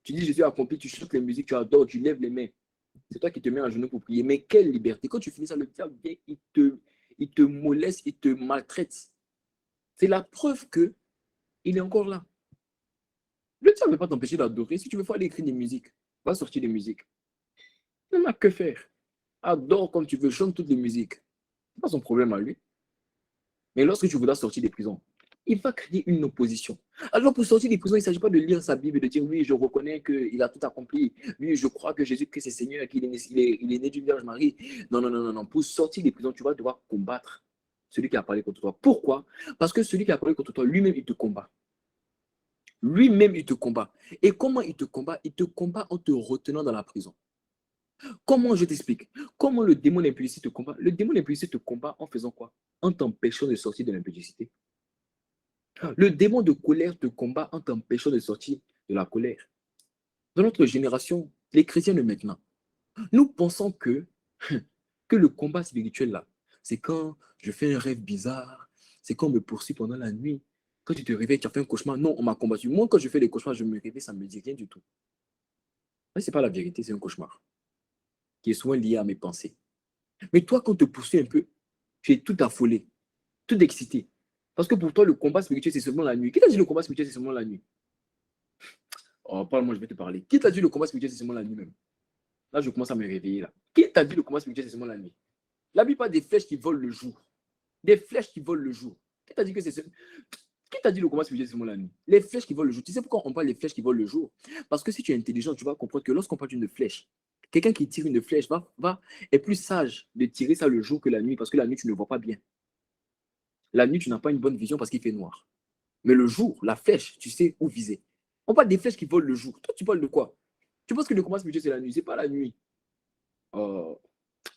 B: Tu dis Jésus a accompli, tu chantes les musiques, tu adores, tu lèves les mains. C'est toi qui te mets à genoux pour prier. Mais quelle liberté? Quand tu finis ça, le diable vient, il te moleste, il te maltraite. C'est la preuve que il est encore là. Le diable ne va pas t'empêcher d'adorer. Si tu veux, il faut aller écrire des musiques. Va sortir des musiques. Il n'a que faire. Adore comme tu veux, chante toutes les musiques. C'est pas son problème à lui. Mais lorsque tu voudras sortir des prisons, il va créer une opposition. Alors pour sortir des prisons, il ne s'agit pas de lire sa Bible et de dire oui, je reconnais qu'il a tout accompli. Oui, je crois que Jésus-Christ est Seigneur, qu'il est né, il est né d'une Vierge Marie. Non, non, non, non, non. Pour sortir des prisons, tu vas devoir combattre celui qui a parlé contre toi. Pourquoi? Parce que celui qui a parlé contre toi, lui-même, il te combat. Lui-même, il te combat. Et comment il te combat? Il te combat en te retenant dans la prison. Comment je t'explique? Comment le démon d'impudicité te combat? Le démon d'impudicité te combat en faisant quoi? En t'empêchant de sortir de l'impudicité. Le démon de colère te combat en t'empêchant de sortir de la colère. Dans notre génération, les chrétiens de maintenant, nous pensons que le combat spirituel là, c'est quand je fais un rêve bizarre, c'est quand on me poursuit pendant la nuit. Quand tu te réveilles, tu as fait un cauchemar. Non, on m'a combattu. Moi, quand je fais des cauchemars, je me réveille, ça ne me dit rien du tout. Mais ce n'est pas la vérité, c'est un cauchemar qui est souvent lié à mes pensées. Mais toi, quand on te poursuit un peu, tu es tout affolé, tout excité. Parce que pour toi, le combat spirituel, c'est seulement la nuit. Qui t'a dit le combat spirituel, c'est seulement la nuit? Oh, parle-moi, je vais te parler. Qui t'a dit le combat spirituel, c'est seulement la nuit même? Là, je commence à me réveiller. Là. Qui t'a dit le combat spirituel, c'est seulement la nuit? La plupart des flèches qui volent le jour. Des flèches qui volent le jour. Qui t'a dit que c'est seulement... Qui t'a dit le combat spirituel, c'est seulement la nuit? Les flèches qui volent le jour. Tu sais pourquoi on parle des flèches qui volent le jour? Parce que si tu es intelligent, tu vas comprendre que lorsqu'on parle d'une flèche, quelqu'un qui tire une flèche est plus sage de tirer ça le jour que la nuit, parce que la nuit, tu ne vois pas bien. La nuit, tu n'as pas une bonne vision parce qu'il fait noir. Mais le jour, la flèche, tu sais où viser. On parle des flèches qui volent le jour. Toi, tu parles de quoi? Tu penses que le combat spirituel, c'est la nuit. C'est pas la nuit. Oh.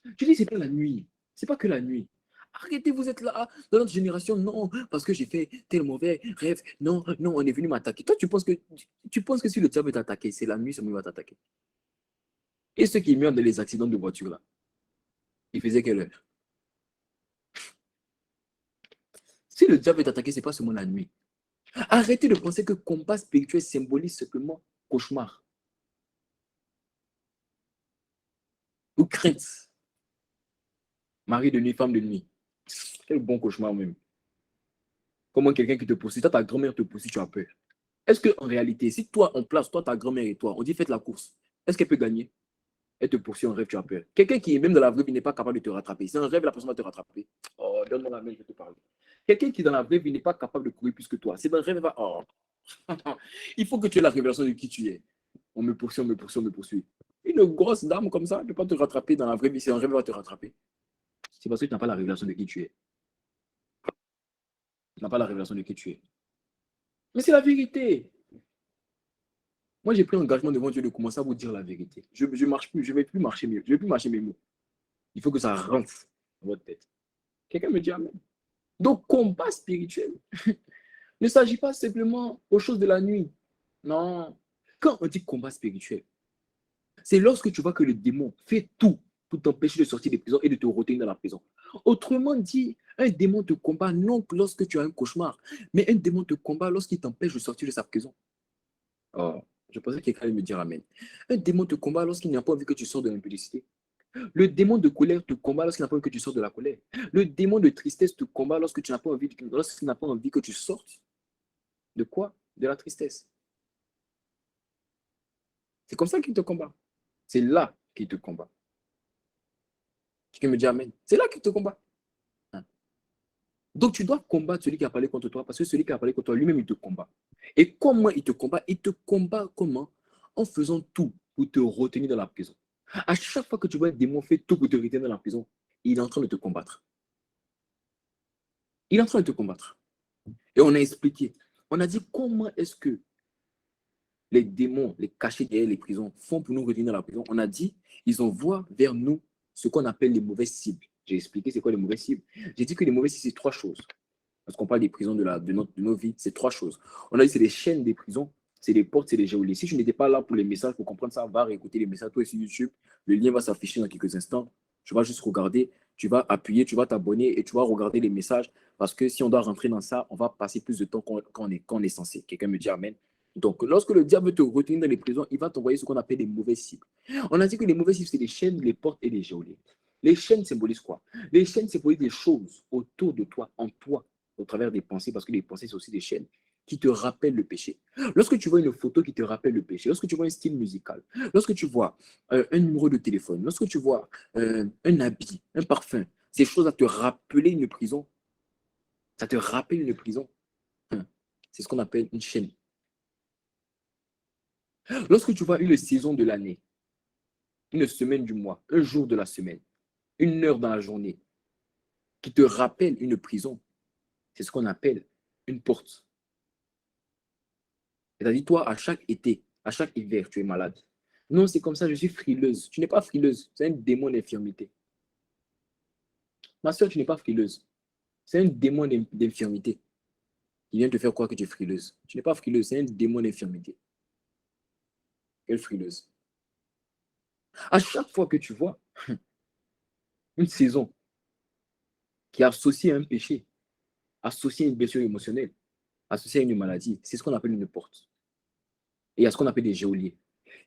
B: Je dis, c'est pas la nuit. C'est pas que la nuit. Arrêtez, vous êtes là, dans notre génération, non, parce que j'ai fait tel mauvais rêve. Non, non, on est venu m'attaquer. Toi, tu penses que si le diable veut t'attaquer, c'est la nuit, c'est lui qui va t'attaquer. Et ceux qui meurent dans les accidents de voiture, là, ils faisaient quelle heure? Si le diable veut t'attaquer, c'est pas seulement la nuit. Arrêtez de penser que combat spirituel symbolise simplement cauchemar ou crainte. Mari de nuit, femme de nuit. Quel bon cauchemar même. Comment quelqu'un qui te poursuit, toi, ta grand-mère te poursuit, tu as peur. Est-ce qu'en réalité, si toi, on place, toi, ta grand-mère et toi, on dit faites la course, est-ce qu'elle peut gagner? Elle te poursuit en rêve, tu as peur. Quelqu'un qui est même dans la vraie vie n'est pas capable de te rattraper. C'est un rêve, la personne va te rattraper. Oh, donne-moi la main, je vais te parler. Quelqu'un qui dans la vraie vie n'est pas capable de courir plus que toi. C'est dans le rêve, elle va. Oh. Il faut que tu aies la révélation de qui tu es. On me poursuit, on me poursuit, on me poursuit. Une grosse dame comme ça ne peut pas te rattraper dans la vraie vie. C'est un rêve, elle va te rattraper. C'est parce que tu n'as pas la révélation de qui tu es. Tu n'as pas la révélation de qui tu es. Mais c'est la vérité. Moi, j'ai pris l'engagement devant Dieu de commencer à vous dire la vérité. Je ne marche plus, je ne vais plus marcher mieux. Je ne vais plus marcher mes mots. Il faut que ça rentre dans votre tête. Quelqu'un me dit Amen. Donc, combat spirituel ne s'agit pas simplement aux choses de la nuit. Non. Quand on dit combat spirituel, c'est lorsque tu vois que le démon fait tout pour t'empêcher de sortir des prisons et de te retenir dans la prison. Autrement dit, un démon te combat non que lorsque tu as un cauchemar, mais un démon te combat lorsqu'il t'empêche de sortir de sa prison. Oh, je pensais que quelqu'un allait me dire Amen. Un démon te combat lorsqu'il n'a pas envie que tu sors de l'impudicité. Le démon de colère te combat lorsqu'il n'a pas envie que tu sortes de la colère. Le démon de tristesse te combat lorsqu'il n'a pas envie que tu sortes. De quoi? De la tristesse. C'est comme ça qu'il te combat. C'est là qu'il te combat. Quelqu'un me dit Amen. C'est là qu'il te combat. Hein? Donc tu dois combattre celui qui a parlé contre toi parce que celui qui a parlé contre toi, lui-même, il te combat. Et comment il te combat? Il te combat comment? En faisant tout pour te retenir dans la prison. À chaque fois que tu vois un démon faire tout pour te retenir dans la prison, il est en train de te combattre. Il est en train de te combattre. Et on a expliqué. On a dit comment est-ce que les démons, les cachés derrière les prisons, font pour nous retenir dans la prison. On a dit, ils envoient vers nous ce qu'on appelle les mauvaises cibles. J'ai expliqué c'est quoi les mauvaises cibles. J'ai dit que les mauvaises cibles, c'est trois choses. Parce qu'on parle des prisons de nos vies, c'est trois choses. On a dit c'est les chaînes des prisons, c'est les portes, c'est les geôliers. Si tu n'étais pas là pour les messages, pour comprendre ça, va réécouter les messages, toi sur YouTube. Le lien va s'afficher dans quelques instants. Tu vas juste regarder, tu vas appuyer, tu vas t'abonner et tu vas regarder les messages. Parce que si on doit rentrer dans ça, on va passer plus de temps qu'on est censé. Quelqu'un me dit Amen. Donc, lorsque le diable veut te retenir dans les prisons, il va t'envoyer ce qu'on appelle des mauvaises cibles. On a dit que les mauvaises cibles, c'est les chaînes, les portes et les geôliers. Les chaînes symbolisent quoi? Les chaînes symbolisent des choses autour de toi, en toi, au travers des pensées, parce que les pensées, c'est aussi des chaînes qui te rappellent le péché. Lorsque tu vois une photo qui te rappelle le péché, lorsque tu vois un style musical, lorsque tu vois un numéro de téléphone, lorsque tu vois un habit, un parfum, ces choses à te rappeler une prison, ça te rappelle une prison. C'est ce qu'on appelle une chaîne. Lorsque tu vois une saison de l'année, une semaine du mois, un jour de la semaine, une heure dans la journée, qui te rappelle une prison, c'est ce qu'on appelle une porte. C'est-à-dire, toi, à chaque été, à chaque hiver, tu es malade. Non, c'est comme ça, je suis frileuse. Tu n'es pas frileuse, c'est un démon d'infirmité. Ma soeur, tu n'es pas frileuse. C'est un démon d'infirmité qui vient te faire croire que tu es frileuse. Tu n'es pas frileuse, c'est un démon d'infirmité. Quelle frileuse. À chaque fois que tu vois une saison qui est associée à un péché, associée à une blessure émotionnelle, associée à une maladie, c'est ce qu'on appelle une porte. Et il y a ce qu'on appelle des geôliers.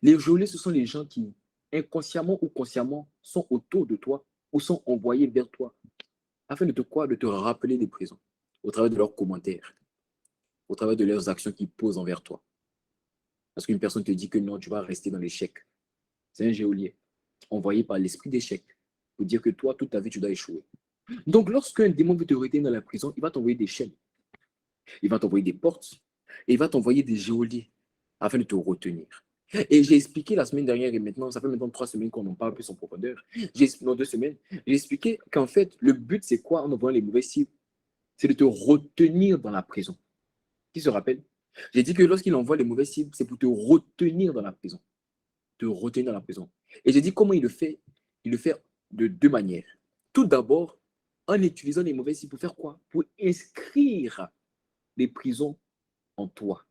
B: Les geôliers, ce sont les gens qui, inconsciemment ou consciemment, sont autour de toi ou sont envoyés vers toi afin de te quoi? De te rappeler des prisons au travers de leurs commentaires, au travers de leurs actions qu'ils posent envers toi. Parce qu'une personne te dit que non, tu vas rester dans l'échec. C'est un geôlier envoyé par l'esprit d'échec pour dire que toi, toute ta vie, tu dois échouer. Donc, lorsqu'un démon veut te retenir dans la prison, il va t'envoyer des chaînes, il va t'envoyer des portes, et il va t'envoyer des geôliers afin de te retenir. Et j'ai expliqué la semaine dernière, et maintenant, ça fait maintenant 3 semaines qu'on en parle plus en profondeur. Non, 2 semaines. J'ai expliqué qu'en fait, le but, c'est quoi en envoyant les mauvais cibles? C'est de te retenir dans la prison. Qui se rappelle? J'ai dit que lorsqu'il envoie les mauvais cibles, c'est pour te retenir dans la prison. te retenir dans la prison. Et j'ai dit comment il le fait. Il le fait de deux manières. Tout d'abord, en utilisant les mauvais signes pour faire quoi? Pour inscrire les prisons en toi.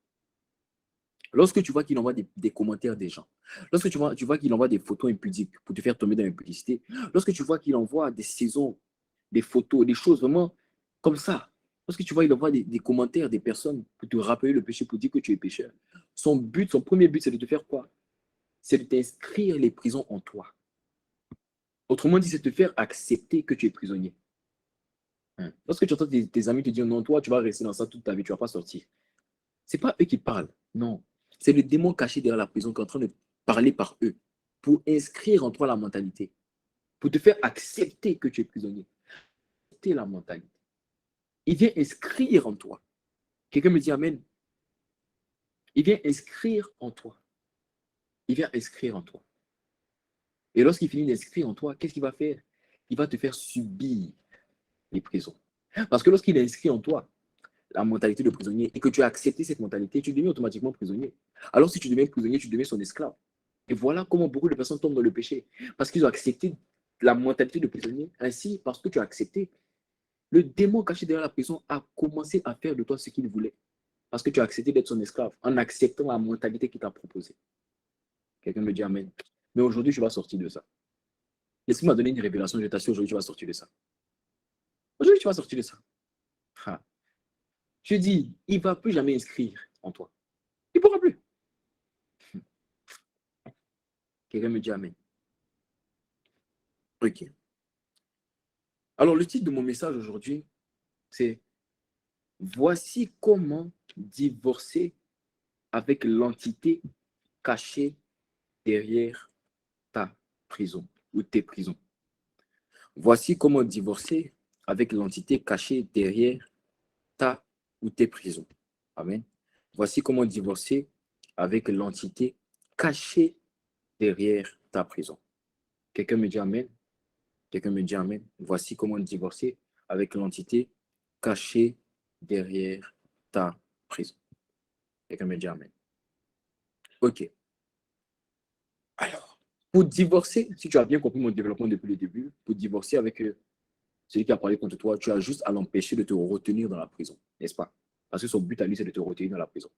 B: Lorsque tu vois qu'il envoie des commentaires des gens, lorsque tu vois qu'il envoie des photos impudiques pour te faire tomber dans l'impudicité, lorsque tu vois qu'il envoie des saisons, des photos, des choses vraiment comme ça, lorsque tu vois qu'il envoie des commentaires des personnes pour te rappeler le péché, pour dire que tu es pécheur, son premier but, c'est de te faire quoi? C'est de t'inscrire les prisons en toi. Autrement dit, c'est de te faire accepter que tu es prisonnier. Lorsque tu entends tes amis te dire non, toi, tu vas rester dans ça toute ta vie, tu ne vas pas sortir. Ce n'est pas eux qui parlent, non. C'est le démon caché derrière la prison qui est en train de parler par eux pour inscrire en toi la mentalité, pour te faire accepter que tu es prisonnier. Accepter la mentalité. Il vient inscrire en toi. Quelqu'un me dit Amen. Il vient inscrire en toi. Il vient inscrire en toi. Et lorsqu'il finit d'inscrire en toi, qu'est-ce qu'il va faire? Il va te faire subir les prisons. Parce que lorsqu'il inscrit en toi la mentalité de prisonnier et que tu as accepté cette mentalité, tu deviens automatiquement prisonnier. Alors si tu deviens prisonnier, tu deviens son esclave. Et voilà comment beaucoup de personnes tombent dans le péché. Parce qu'ils ont accepté la mentalité de prisonnier. Ainsi, parce que tu as accepté, le démon caché derrière la prison a commencé à faire de toi ce qu'il voulait. Parce que tu as accepté d'être son esclave en acceptant la mentalité qu'il t'a proposée. Quelqu'un me dit Amen. Mais aujourd'hui, tu vas sortir de ça. Laisse-moi donner une révélation, je t'assure, aujourd'hui, tu vas sortir de ça. Aujourd'hui, tu vas sortir de ça. Ah. Je dis, il ne va plus jamais inscrire en toi. Il ne pourra plus. Quelqu'un me dit Amen. Ok. Alors, le titre de mon message aujourd'hui, c'est voici comment divorcer avec l'entité cachée derrière ta prison ou tes prisons. Voici comment divorcer avec l'entité cachée derrière ta ou tes prisons. Amen. Voici comment divorcer avec l'entité cachée derrière ta prison. Quelqu'un me dit Amen. Quelqu'un me dit Amen. Voici comment divorcer avec l'entité cachée derrière ta prison. Quelqu'un me dit Amen. Ok. Alors, pour divorcer, si tu as bien compris mon développement depuis le début, pour divorcer avec celui qui a parlé contre toi, tu as juste à l'empêcher de te retenir dans la prison, n'est-ce pas? Parce que son but à lui, c'est de te retenir dans la prison,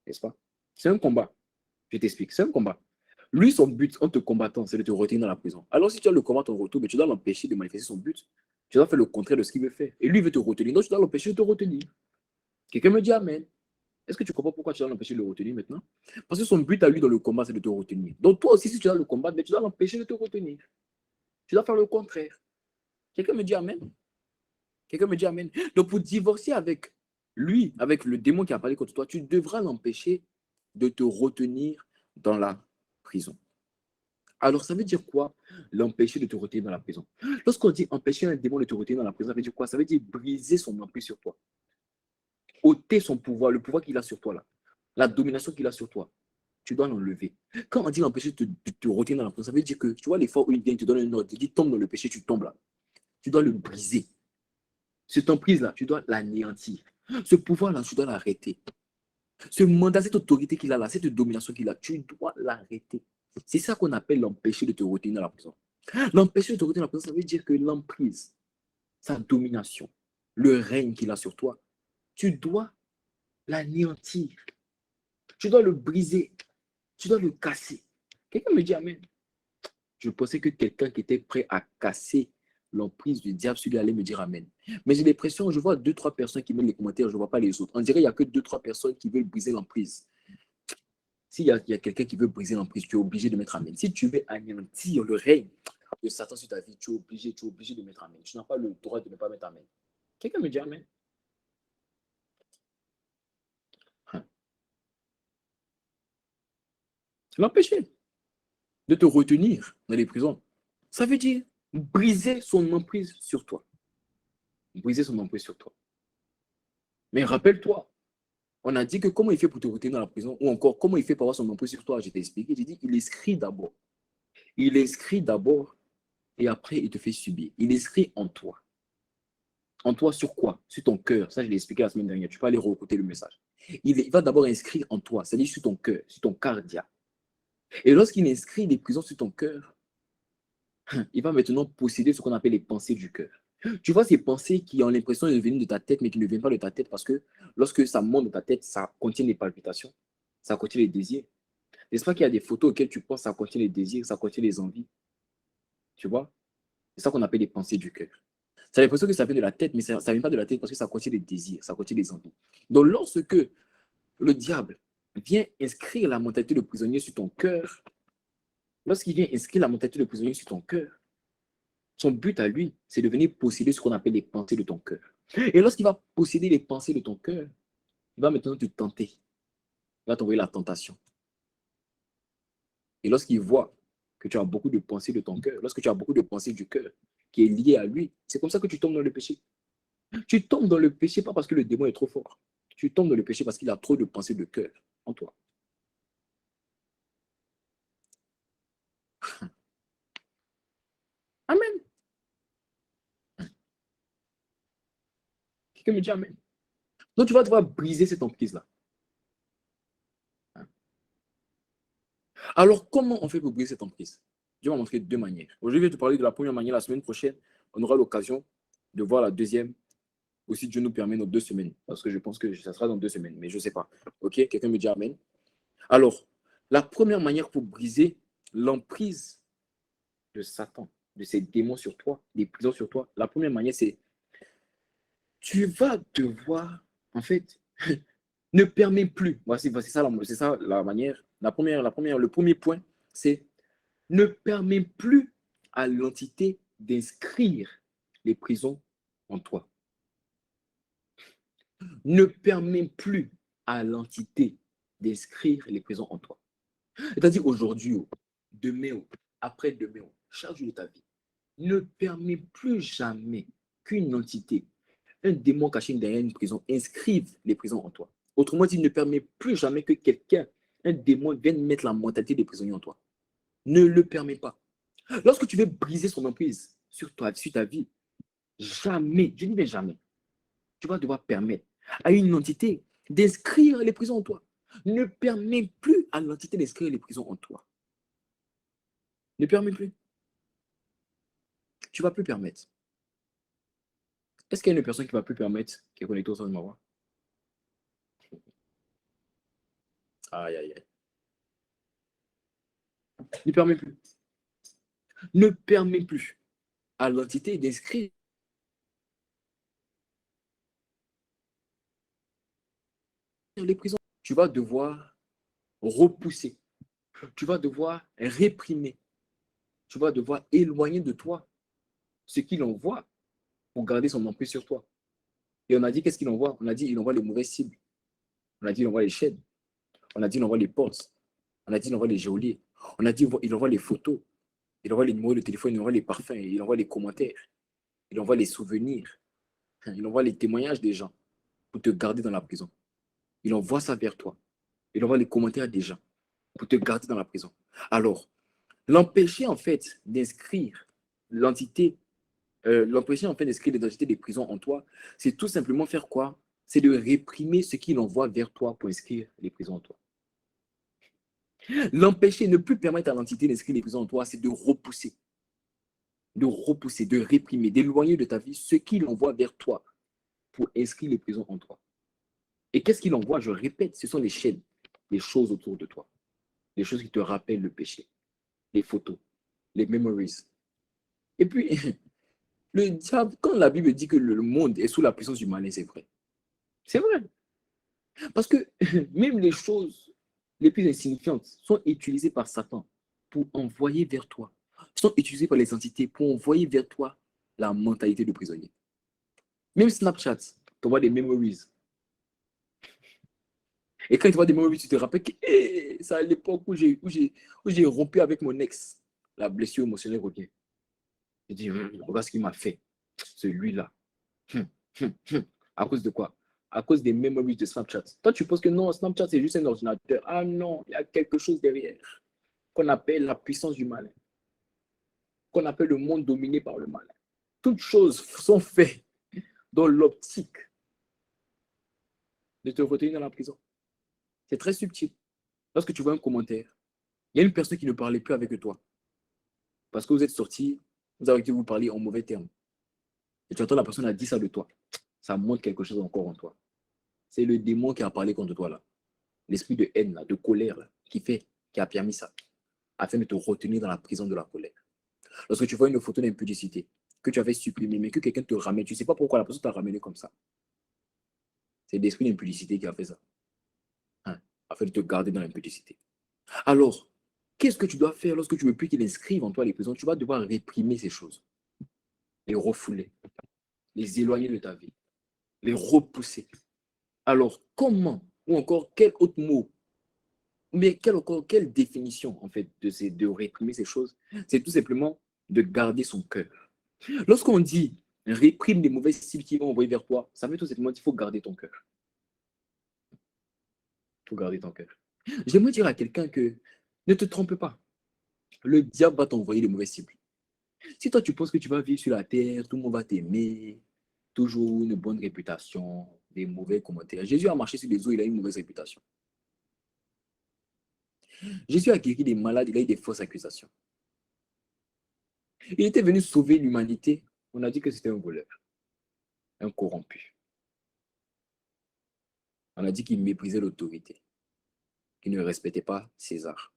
B: n'est-ce pas? C'est un combat. Je t'explique, c'est un combat. Lui, son but en te combattant, c'est de te retenir dans la prison. Alors, si tu as le combat en retour, mais tu dois l'empêcher de manifester son but. Tu dois faire le contraire de ce qu'il veut faire. Et lui, il veut te retenir. Donc, tu dois l'empêcher de te retenir. Quelqu'un me dit Amen. Est-ce que tu comprends pourquoi tu dois l'empêcher de le retenir maintenant? Parce que son but à lui dans le combat, c'est de te retenir. Donc, toi aussi, si tu dois le combattre, mais tu dois l'empêcher de te retenir. Tu dois faire le contraire. Quelqu'un me dit Amen. Quelqu'un me dit Amen. Donc, pour divorcer avec lui, avec le démon qui a parlé contre toi, tu devras l'empêcher de te retenir dans la prison. Alors, ça veut dire quoi? L'empêcher de te retenir dans la prison. Lorsqu'on dit empêcher un démon de te retenir dans la prison, ça veut dire quoi? Ça veut dire briser son emprise sur toi. Ôter son pouvoir, le pouvoir qu'il a sur toi là. La domination qu'il a sur toi. Tu dois l'enlever. Quand on dit l'empêcher de te retenir dans la prison, ça veut dire que tu vois l'effort où il vient, il te donne un ordre, il dit tombe dans le péché, tu tombes là. Tu dois le briser. Cette emprise-là, tu dois l'anéantir. Ce pouvoir-là, tu dois l'arrêter. Ce mandat, cette autorité qu'il a là, cette domination qu'il a, tu dois l'arrêter. C'est ça qu'on appelle l'empêcher de te retenir dans la prison. L'empêcher de te retenir dans la prison, ça veut dire que l'emprise, sa domination, le règne qu'il a sur toi, tu dois l'anéantir. Tu dois le briser. Tu dois le casser. Quelqu'un me dit Amen. Je pensais que quelqu'un qui était prêt à casser l'emprise du diable, celui allait me dire Amen. Mais j'ai l'impression, je vois 2-3 personnes qui mettent les commentaires, je ne vois pas les autres. On dirait qu'il n'y a que 2-3 personnes qui veulent briser l'emprise. S'il y a quelqu'un qui veut briser l'emprise, tu es obligé de mettre Amen. Si tu veux anéantir le règne de Satan sur ta vie, tu es obligé de mettre Amen. Tu n'as pas le droit de ne pas mettre Amen. Quelqu'un me dit Amen. L'empêcher de te retenir dans les prisons, ça veut dire briser son emprise sur toi. Briser son emprise sur toi. Mais rappelle-toi, on a dit que comment il fait pour te retenir dans la prison, ou encore comment il fait pour avoir son emprise sur toi, je t'ai expliqué, j'ai dit, il inscrit d'abord. Il inscrit d'abord et après il te fait subir. Il inscrit en toi. En toi sur quoi? Sur ton cœur. Ça, je l'ai expliqué la semaine dernière. Tu peux aller réécouter le message. Il va d'abord inscrire en toi, c'est-à-dire sur ton cœur, sur ton cardia. Et lorsqu'il inscrit des prisons sur ton cœur, il va maintenant posséder ce qu'on appelle les pensées du cœur. Tu vois ces pensées qui ont l'impression de venir de ta tête, mais qui ne viennent pas de ta tête parce que lorsque ça monte de ta tête, ça contient des palpitations, ça contient les désirs. N'est-ce pas qu'il y a des photos auxquelles tu penses, ça contient les désirs, ça contient les envies, tu vois? C'est ça qu'on appelle les pensées du cœur. Ça a l'impression que ça vient de la tête, mais ça ne vient pas de la tête parce que ça contient des désirs, ça contient des envies. Donc lorsque le diable vient inscrire la mentalité de prisonnier sur ton cœur, lorsqu'il vient inscrire la mentalité de prisonnier sur ton cœur, son but à lui, c'est de venir posséder ce qu'on appelle les pensées de ton cœur. Et lorsqu'il va posséder les pensées de ton cœur, il va maintenant te tenter. Il va t'envoyer la tentation. Et lorsqu'il voit que tu as beaucoup de pensées de ton cœur, lorsque tu as beaucoup de pensées du cœur qui est liée à lui, c'est comme ça que tu tombes dans le péché. Tu tombes dans le péché pas parce que le démon est trop fort. Tu tombes dans le péché parce qu'il a trop de pensées de cœur en toi. Amen. Quelqu'un me dit Amen. Donc tu vas devoir briser cette emprise-là. Alors, comment on fait pour briser cette emprise? Je vais montrer deux manières. Aujourd'hui, je vais te parler de la première manière. La semaine prochaine, on aura l'occasion de voir la deuxième. Aussi, Dieu nous permet dans 2 semaines. Parce que je pense que ça sera dans 2 semaines, mais je ne sais pas. OK? Quelqu'un me dit Amen. Alors, la première manière pour briser l'emprise de Satan, de ses démons sur toi, des prisons sur toi, la première manière, c'est tu vas devoir, en fait, ne permets plus. C'est ça la manière. Le premier point, c'est ne permets plus à l'entité d'inscrire les prisons en toi. Ne permets plus à l'entité d'inscrire les prisons en toi. C'est-à-dire aujourd'hui, demain, après-demain, chaque jour de ta vie, ne permets plus jamais qu'une entité, un démon caché derrière une prison, inscrive les prisons en toi. Autrement dit, ne permets plus jamais que quelqu'un, un démon, vienne mettre la mentalité des prisonniers en toi. Ne le permets pas. Lorsque tu veux briser son emprise sur toi, sur ta vie, jamais, je ne vais jamais, tu vas devoir permettre à une entité d'inscrire les prisons en toi. Ne permets plus à l'entité d'inscrire les prisons en toi. Ne permets plus. Tu ne vas plus permettre. Est-ce qu'il y a une personne qui ne va plus permettre qui est connectée au sein de ma voix? Aïe, aïe, aïe. Ne permets plus. Ne permets plus à l'entité d'inscrire les prisons. Tu vas devoir repousser. Tu vas devoir réprimer. Tu vas devoir éloigner de toi ce qu'il envoie pour garder son emprise sur toi. Et on a dit, qu'est-ce qu'il envoie? On a dit, il envoie les mauvaises cibles. On a dit, il envoie les chaînes. On a dit, il envoie les portes. On a dit, il envoie les geôliers. On a dit, il envoie les photos. Il envoie les numéros de téléphone, il envoie les parfums, il envoie les commentaires. Il envoie les souvenirs. Il envoie les témoignages des gens pour te garder dans la prison. Il envoie ça vers toi. Il envoie les commentaires des gens pour te garder dans la prison. Alors, l'empêcher en fait d'inscrire l'entité, l'empêcher en fait d'inscrire l'identité des prisons en toi, c'est tout simplement faire quoi? C'est de réprimer ce qu'il envoie vers toi pour inscrire les prisons en toi. L'empêcher, ne plus permettre à l'entité d'inscrire les prisons en toi, c'est de repousser, de réprimer, d'éloigner de ta vie ce qu'il envoie vers toi pour inscrire les prisons en toi. Et qu'est-ce qu'il envoie? Je répète, ce sont les chaînes, les choses autour de toi, les choses qui te rappellent le péché, les photos, les memories. Et puis, le diable, quand la Bible dit que le monde est sous la puissance du malin, c'est vrai. C'est vrai. Parce que même les choses les plus insignifiantes sont utilisées par Satan pour envoyer vers toi, sont utilisées par les entités pour envoyer vers toi la mentalité de prisonnier. Même Snapchat, tu vois des memories. Et quand tu vois des memories, tu te rappelles que hey, c'est à l'époque où j'ai rompu avec mon ex. La blessure émotionnelle revient. Je dis, regarde ce qu'il m'a fait, celui-là. À cause de quoi? À cause des memories de Snapchat. Toi, tu penses que non, Snapchat, c'est juste un ordinateur. Ah non, il y a quelque chose derrière qu'on appelle la puissance du malin, qu'on appelle le monde dominé par le malin. Toutes choses sont faites dans l'optique de te retenir dans la prison. C'est très subtil. Lorsque tu vois un commentaire, Il y a une personne qui ne parlait plus avec toi. Parce que vous êtes sortis, vous avez été vous parler en mauvais termes. Et tu entends la personne a dit ça de toi. Ça montre quelque chose encore en toi. C'est le démon qui a parlé contre toi là. L'esprit de haine, là, de colère, là, qui a permis ça, afin de te retenir dans la prison de la colère. Lorsque tu vois une photo d'impudicité que tu avais supprimée, mais que quelqu'un te ramène, tu ne sais pas pourquoi la personne t'a ramené comme ça. C'est l'esprit d'impudicité qui a fait ça. Hein, afin de te garder dans l'impudicité. Alors, qu'est-ce que tu dois faire lorsque tu ne veux plus qu'il inscrive en toi les prisons? Tu vas devoir réprimer ces choses, les refouler, les éloigner de ta vie, les repousser. Alors, comment, ou encore quel autre mot, mais quelle définition, en fait, de réprimer ces choses? C'est tout simplement de garder son cœur. Lorsqu'on dit réprime les mauvais cibles qui vont envoyer vers toi, ça veut tout simplement dire qu'il faut garder ton cœur. Il faut garder ton cœur. J'aimerais dire à quelqu'un que ne te trompe pas. Le diable va t'envoyer les mauvais cibles. Si toi, tu penses que tu vas vivre sur la terre, tout le monde va t'aimer, toujours une bonne réputation, des mauvais commentaires. Jésus a marché sur les eaux, il a une mauvaise réputation. Jésus a guéri des malades, il a eu des fausses accusations. Il était venu sauver l'humanité. On a dit que c'était un voleur, un corrompu. On a dit qu'il méprisait l'autorité, qu'il ne respectait pas César.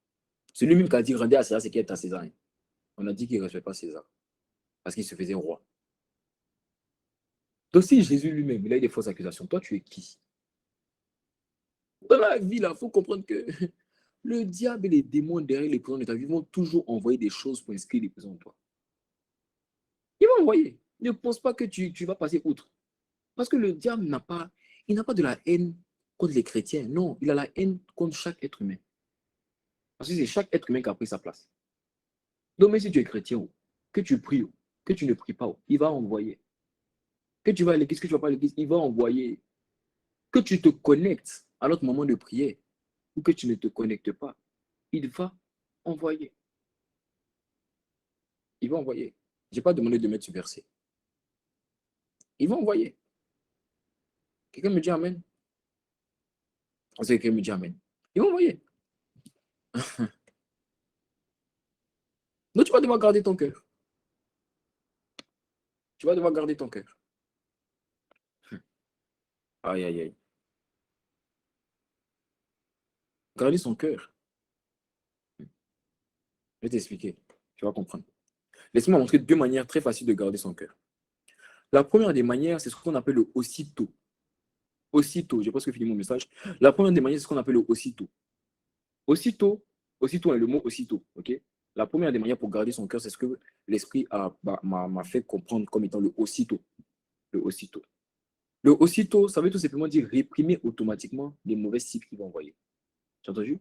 B: Celui-même qui a dit rendez à César ce qui est à César. On a dit qu'il ne respectait pas César parce qu'il se faisait roi. Donc si Jésus lui-même, il a eu des fausses accusations, toi tu es qui? Dans la vie, il faut comprendre que le diable et les démons derrière les prisons de ta vie vont toujours envoyer des choses pour inscrire les prisons en toi. Ils vont envoyer. Ne pense pas que tu vas passer outre. Parce que le diable n'a pas de la haine contre les chrétiens. Non, il a la haine contre chaque être humain. Parce que c'est chaque être humain qui a pris sa place. Donc, même si tu es chrétien, que tu pries, que tu ne pries pas, il va envoyer. Que tu vas à l'église, que tu ne vas pas à l'église, il va envoyer. Que tu te connectes à notre moment de prière ou que tu ne te connectes pas, il va envoyer. Il va envoyer. Je n'ai pas demandé de mettre ce verset. Il va envoyer. Quelqu'un me dit Amen. C'est quelqu'un me dit Amen. Il va envoyer. Donc tu vas devoir garder ton cœur. Tu vas devoir garder ton cœur. Aïe, aïe, aïe. Garder son cœur. Je vais t'expliquer. Tu vas comprendre. Laisse-moi montrer deux manières très faciles de garder son cœur. La première des manières, c'est ce qu'on appelle le aussitôt. Aussitôt, j'ai presque fini mon message. La première des manières, c'est ce qu'on appelle le aussitôt. Aussitôt, le mot aussitôt, ok? La première des manières pour garder son cœur, c'est ce que l'esprit m'a fait comprendre comme étant le aussitôt. Le aussitôt. Le aussitôt, ça veut tout simplement dire réprimer automatiquement les mauvaises cibles qu'il va envoyer. Tu as entendu?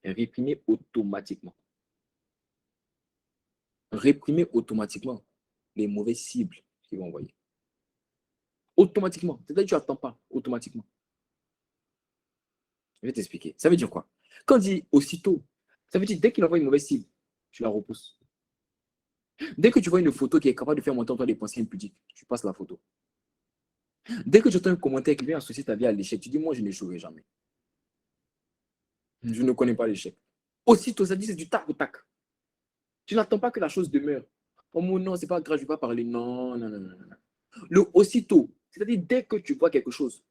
B: Réprimer automatiquement. Réprimer automatiquement les mauvaises cibles qu'il va envoyer. Automatiquement. C'est-à-dire que tu n'attends pas. Automatiquement. Je vais t'expliquer. Ça veut dire quoi? Quand on dit aussitôt, ça veut dire dès qu'il envoie une mauvaise cible, tu la repousses. Dès que tu vois une photo qui est capable de faire monter en toi des pensées impudiques, tu passes la photo. Dès que tu entends un commentaire qui vient associer ta vie à l'échec, tu dis, moi, je n'échouerai jamais. Je ne connais pas l'échec. Aussitôt, ça dit, c'est du tac au tac. Tu n'attends pas que la chose demeure. Oh mon non, c'est pas grave, je ne vais pas parler. Non, non, non, non, non. Le aussitôt, c'est-à-dire dès que tu vois quelque chose,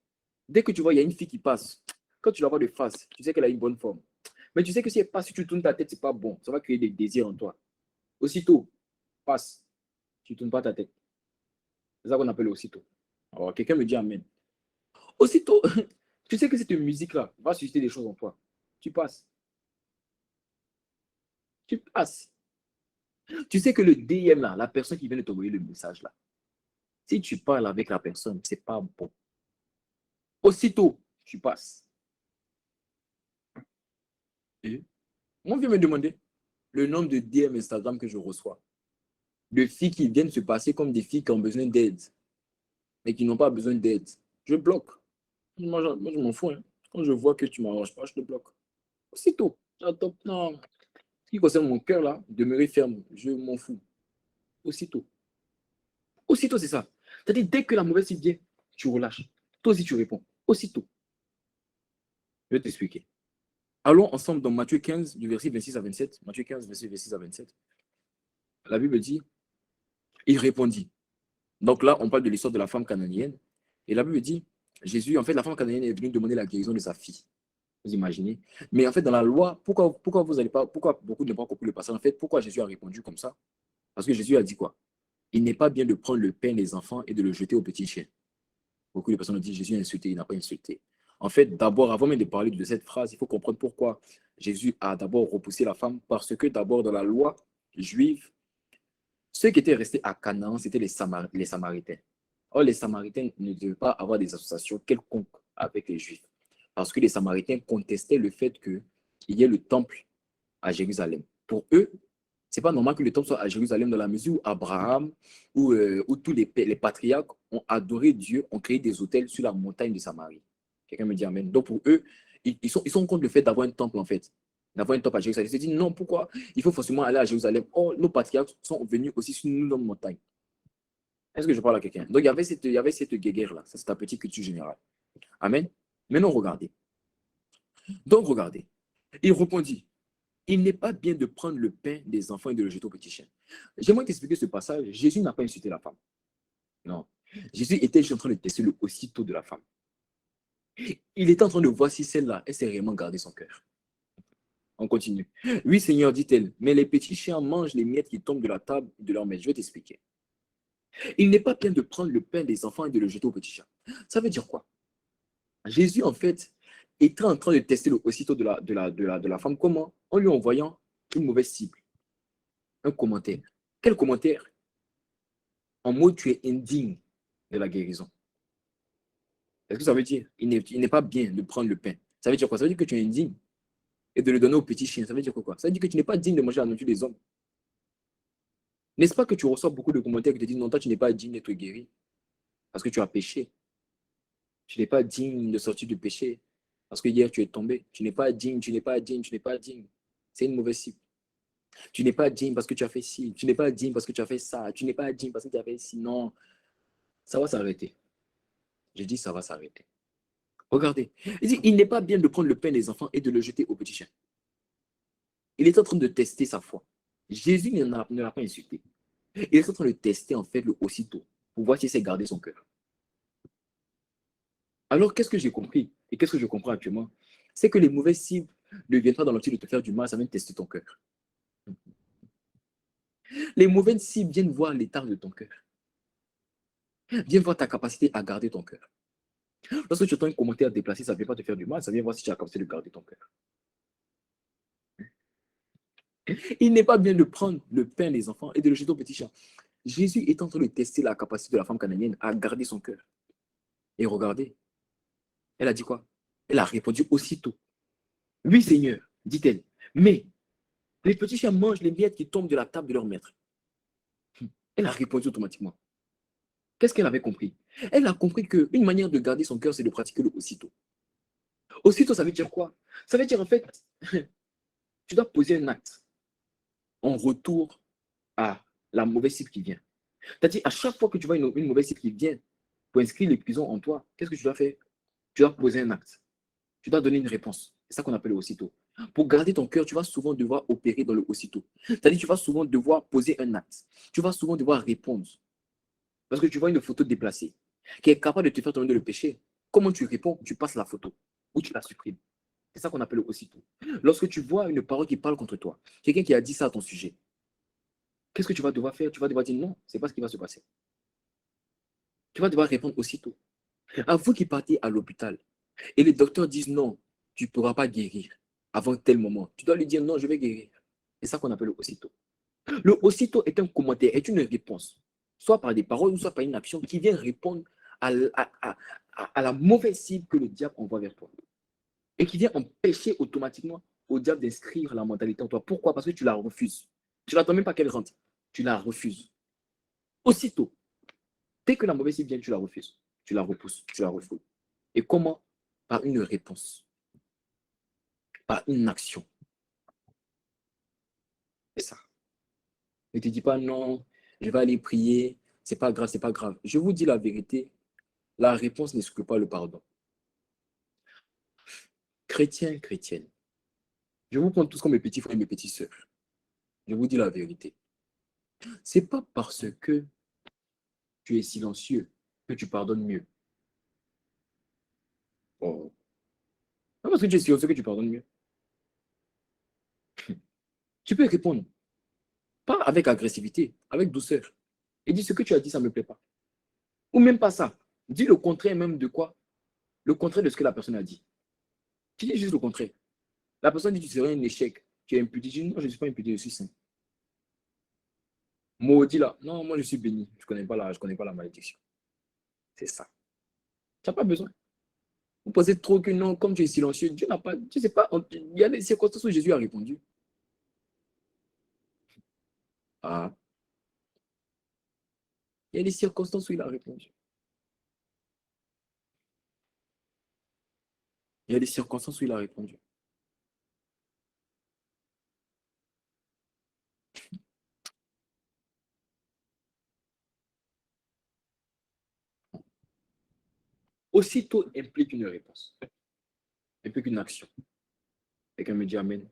B: dès que tu vois, il y a une fille qui passe, quand tu la vois de face, tu sais qu'elle a une bonne forme. Mais tu sais que si elle passe, si tu tournes ta tête, c'est pas bon. Ça va créer des désirs en toi. Aussitôt, passe. Tu ne tournes pas ta tête. C'est ça qu'on appelle aussitôt. Alors, quelqu'un me dit Amen. Aussitôt, tu sais que cette musique-là va susciter des choses en toi. Tu passes. Tu passes. Tu sais que le DM, là, la personne qui vient de t'envoyer le message, là, si tu parles avec la personne, c'est pas bon. Aussitôt, tu passes. Et moi, viens me demander le nombre de DM Instagram que je reçois. De filles qui viennent se passer comme des filles qui ont besoin d'aide, mais qui n'ont pas besoin d'aide. Je bloque. Moi, je m'en fous. Hein. Quand je vois que tu ne m'arranges pas, je te bloque. Aussitôt. J'attends. Non. Ce qui concerne mon cœur, là, demeurer ferme, je m'en fous. Aussitôt. Aussitôt, c'est ça. C'est-à-dire, dès que la mauvaise idée vient, tu relâches. Toi aussi, tu réponds. Aussitôt. Je vais t'expliquer. Allons ensemble dans Matthieu 15, du verset 26 à 27. Matthieu 15, verset 26 à 27. La Bible dit, il répondit. Donc là, on parle de l'histoire de la femme cananéenne. Et la Bible dit, Jésus, en fait, la femme cananéenne est venue demander la guérison de sa fille. Vous imaginez? Mais en fait, dans la loi, pourquoi vous allez pas, pourquoi beaucoup n'ont pas compris le passage? En fait, pourquoi Jésus a répondu comme ça? Parce que Jésus a dit quoi? Il n'est pas bien de prendre le pain des enfants et de le jeter aux petits chiens. Beaucoup de personnes ont dit Jésus a insulté, il n'a pas insulté. En fait, d'abord, avant même de parler de cette phrase, il faut comprendre pourquoi Jésus a d'abord repoussé la femme. Parce que d'abord, dans la loi juive, ceux qui étaient restés à Canaan, c'était les Samaritains. Or, les Samaritains ne devaient pas avoir des associations quelconques avec les Juifs. Parce que les Samaritains contestaient le fait qu'il y ait le temple à Jérusalem. Pour eux, ce n'est pas normal que le temple soit à Jérusalem dans la mesure où Abraham, où tous les patriarches ont adoré Dieu, ont créé des autels sur la montagne de Samarie. Quelqu'un me dit Amen. Donc pour eux, ils sont contre le fait d'avoir un temple en fait. D'avoir un temple à Jérusalem. Ils se disent non, pourquoi il faut forcément aller à Jérusalem? Oh, nos patriarches sont venus aussi sur nos montagnes. Est-ce que je parle à quelqu'un? Donc il y avait cette guéguerre-là. Ça, c'est ta petite culture générale. Amen. Maintenant, regardez. Donc regardez. Il répondit, il n'est pas bien de prendre le pain des enfants et de le jeter aux petits chiens. J'aimerais t'expliquer ce passage. Jésus n'a pas insulté la femme. Non. Jésus était juste en train de tester le aussitôt de la femme. Il était en train de voir si celle-là, elle s'est réellement gardé son cœur. On continue. Oui, Seigneur, dit-elle, mais les petits chiens mangent les miettes qui tombent de la table de leur maître. Je vais t'expliquer. Il n'est pas bien de prendre le pain des enfants et de le jeter aux petits chiens. Ça veut dire quoi? Jésus, en fait, était en train de tester le aussitôt de la femme. Comment? En lui envoyant une mauvaise cible. Un commentaire. Quel commentaire? En mode, tu es indigne de la guérison. Est-ce que ça veut dire? Il n'est pas bien de prendre le pain. Ça veut dire quoi? Ça veut dire que tu es indigne et de le donner aux petits chiens. Ça veut dire quoi? Ça veut dire que tu n'es pas digne de manger la nourriture des hommes. N'est-ce pas que tu reçois beaucoup de commentaires qui te disent non, toi, tu n'es pas digne d'être guéri parce que tu as péché. Tu n'es pas digne de sortir du péché parce que hier tu es tombé. Tu n'es pas digne, tu n'es pas digne, tu n'es pas digne. C'est une mauvaise cible. Tu n'es pas digne parce que tu as fait ci. Tu n'es pas digne parce que tu as fait ça. Tu n'es pas digne parce que tu as fait ci. Non, ça va s'arrêter. Je dis ça va s'arrêter. Regardez. Il dit, il n'est pas bien de prendre le pain des enfants et de le jeter aux petits chiens. Il est en train de tester sa foi. Jésus ne l'a pas insulté. Il est en train de tester en fait le aussitôt pour voir s'il sait garder son cœur. Alors, qu'est-ce que j'ai compris et qu'est-ce que je comprends actuellement? C'est que les mauvaises cibles ne viennent pas dans l'optique de te faire du mal, ça vient tester ton cœur. Les mauvaises cibles viennent voir l'état de ton cœur. Viennent voir ta capacité à garder ton cœur. Lorsque tu entends un commentaire déplacé, ça ne vient pas te faire du mal, ça vient voir si tu as la capacité de garder ton cœur. Il n'est pas bien de prendre le pain des enfants et de le jeter au petit chat. Jésus est en train de tester la capacité de la femme cananéenne à garder son cœur. Et regardez, elle a dit quoi? Elle a répondu aussitôt. Oui, Seigneur, dit-elle. Mais les petits chiens mangent les miettes qui tombent de la table de leur maître. Elle a répondu automatiquement. Qu'est-ce qu'elle avait compris? Elle a compris qu'une manière de garder son cœur, c'est de pratiquer le aussitôt. Aussitôt, ça veut dire quoi? Ça veut dire en fait, tu dois poser un acte en retour à la mauvaise cible qui vient. C'est-à-dire, à chaque fois que tu vois une mauvaise cible qui vient pour inscrire les prisons en toi, qu'est-ce que tu dois faire? Tu dois poser un acte. Tu dois donner une réponse. C'est ça qu'on appelle le aussitôt. Pour garder ton cœur, tu vas souvent devoir opérer dans le aussitôt. C'est-à-dire, tu vas souvent devoir poser un acte. Tu vas souvent devoir répondre. Parce que tu vois une photo déplacée qui est capable de te faire tomber dans le péché. Comment tu réponds? Tu passes la photo ou tu la supprimes. C'est ça qu'on appelle le aussitôt. Lorsque tu vois une parole qui parle contre toi, quelqu'un qui a dit ça à ton sujet, qu'est-ce que tu vas devoir faire? Tu vas devoir dire non, ce n'est pas ce qui va se passer. Tu vas devoir répondre aussitôt. À vous qui partez à l'hôpital et les docteurs disent non, tu ne pourras pas guérir avant tel moment. Tu dois lui dire non, je vais guérir. C'est ça qu'on appelle le aussitôt. Le aussitôt est un commentaire, est une réponse, soit par des paroles ou soit par une action qui vient répondre à la mauvaise cible que le diable envoie vers toi. Et qui vient empêcher automatiquement au diable d'inscrire la mentalité en toi. Pourquoi? Parce que tu la refuses. Tu n'attends même pas qu'elle rentre. Tu la refuses. Aussitôt, dès que la mauvaise cible vient, tu la refuses. Tu la repousses, tu la refoules. Et comment? Par une réponse, par une action. C'est ça. Ne te dis pas non, je vais aller prier, c'est pas grave, c'est pas grave. Je vous dis la vérité, la réponse n'exclut pas le pardon. Chrétien, chrétienne, Je vous prends tous comme mes petits frères et mes petites sœurs. Je vous dis la vérité. Ce n'est pas parce que tu es silencieux que tu pardonnes mieux. Oh. Pas parce que tu es silencieux que tu pardonnes mieux. Tu peux répondre, pas avec agressivité, avec douceur. Et dis ce que tu as dit, ça ne me plaît pas. Ou même pas ça. Dis le contraire même de quoi? Le contraire de ce que la personne a dit. Tu dis juste le contraire. La personne dit que tu serais un échec, tu es imputé. Tu dis non, je ne suis pas imputé, je suis saint. Maudit là, non, moi je suis béni. Je ne connais pas la malédiction. C'est ça. Tu n'as pas besoin. Vous pensez trop que non, comme tu es silencieux, Dieu n'a pas. Tu sais pas, il y a des circonstances où Jésus a répondu. Ah, il y a des circonstances où il a répondu. Il y a des circonstances où il a répondu. Aussitôt implique une réponse, implique une action. Quelqu'un me dit Amen.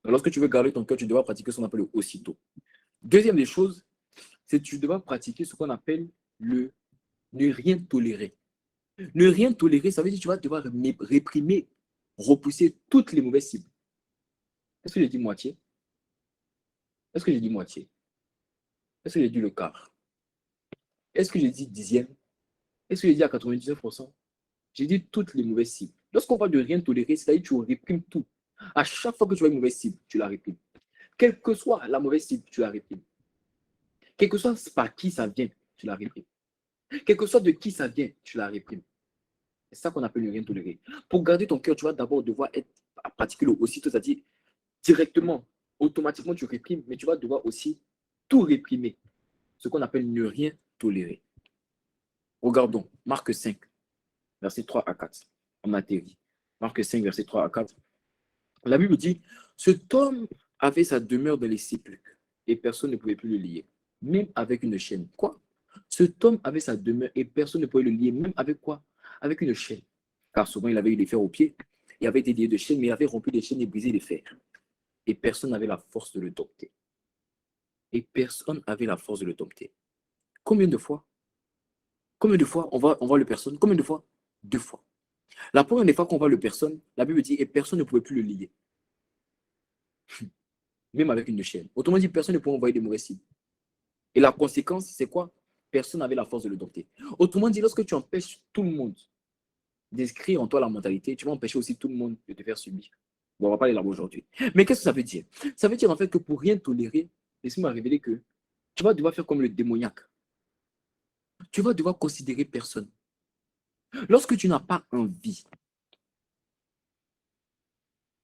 B: Lorsque tu veux garder ton cœur, tu dois pratiquer ce qu'on appelle le aussitôt. Deuxième des choses, c'est que tu dois pratiquer ce qu'on appelle le ne rien tolérer. Ne rien tolérer, ça veut dire que tu vas devoir réprimer, repousser toutes les mauvaises cibles. Est-ce que j'ai dit moitié? Est-ce que j'ai dit moitié? Est-ce que j'ai dit le quart? Est-ce que j'ai dit dixième? Est-ce que j'ai dit à 99%? J'ai dit toutes les mauvaises cibles. Lorsqu'on parle de rien tolérer, c'est-à-dire que tu réprimes tout. À chaque fois que tu vois une mauvaise cible, tu la réprimes. Quelle que soit la mauvaise cible, tu la réprimes. Quel que soit par qui ça vient, tu la réprimes. Quel que soit de qui ça vient, tu la réprimes. C'est ça qu'on appelle le rien tolérer. Pour garder ton cœur, tu vas d'abord devoir pratiquer le aussitôt, c'est-à-dire directement, automatiquement, tu réprimes, mais tu vas devoir aussi tout réprimer. Ce qu'on appelle ne rien tolérer. Regardons, Marc 5, verset 3 à 4. On atterrit. Marc 5, verset 3 à 4. La Bible dit, cet homme avait sa demeure dans les sépulcres et personne ne pouvait plus le lier, même avec une chaîne. Quoi? Cet homme avait sa demeure et personne ne pouvait le lier, même avec quoi? Avec une chaîne. Car souvent, il avait eu des fers aux pieds, il avait été lié de chaînes, mais il avait rompu les chaînes et brisé les fers. Et personne n'avait la force de le dompter. Et personne n'avait la force de le dompter. Combien de fois? Combien de fois on voit le personne? Combien de fois? 2 fois. La première des fois qu'on voit le personne, la Bible dit, et personne ne pouvait plus le lier. Même avec une chaîne. Autrement dit, personne ne pouvait envoyer des mauvais signes. Et la conséquence, c'est quoi? Personne n'avait la force de le dompter. Autrement dit, lorsque tu empêches tout le monde d'inscrire en toi la mentalité, tu vas empêcher aussi tout le monde de te faire subir. Bon, on ne va pas aller là aujourd'hui. Mais qu'est-ce que ça veut dire? Ça veut dire en fait que pour rien tolérer, laisse-moi révéler que tu vas devoir faire comme le démoniaque. Tu vas devoir considérer personne. Lorsque tu n'as pas envie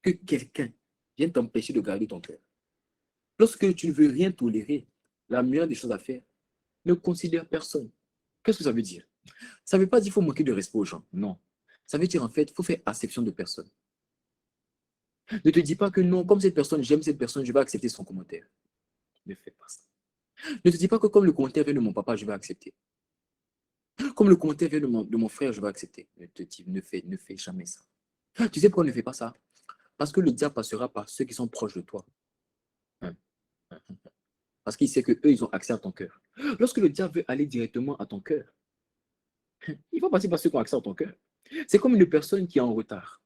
B: que quelqu'un vienne t'empêcher de garder ton cœur, lorsque tu ne veux rien tolérer, la meilleure des choses à faire, ne considère personne. Qu'est-ce que ça veut dire? Ça ne veut pas dire qu'il faut manquer de respect aux gens. Non. Ça veut dire en fait, il faut faire acception de personne. Ne te dis pas que non, comme cette personne, j'aime cette personne, je vais accepter son commentaire. Ne fais pas ça. Ne te dis pas que comme le commentaire vient de mon papa, je vais accepter. Comme le commentaire vient de mon frère, je vais accepter. Ne fais jamais ça. Tu sais pourquoi ne fais pas ça? Parce que le diable passera par ceux qui sont proches de toi. Hein? Parce qu'il sait qu'eux, ils ont accès à ton cœur. Lorsque le diable veut aller directement à ton cœur, il va passer par ceux qui ont accès à ton cœur. C'est comme une personne qui est en retard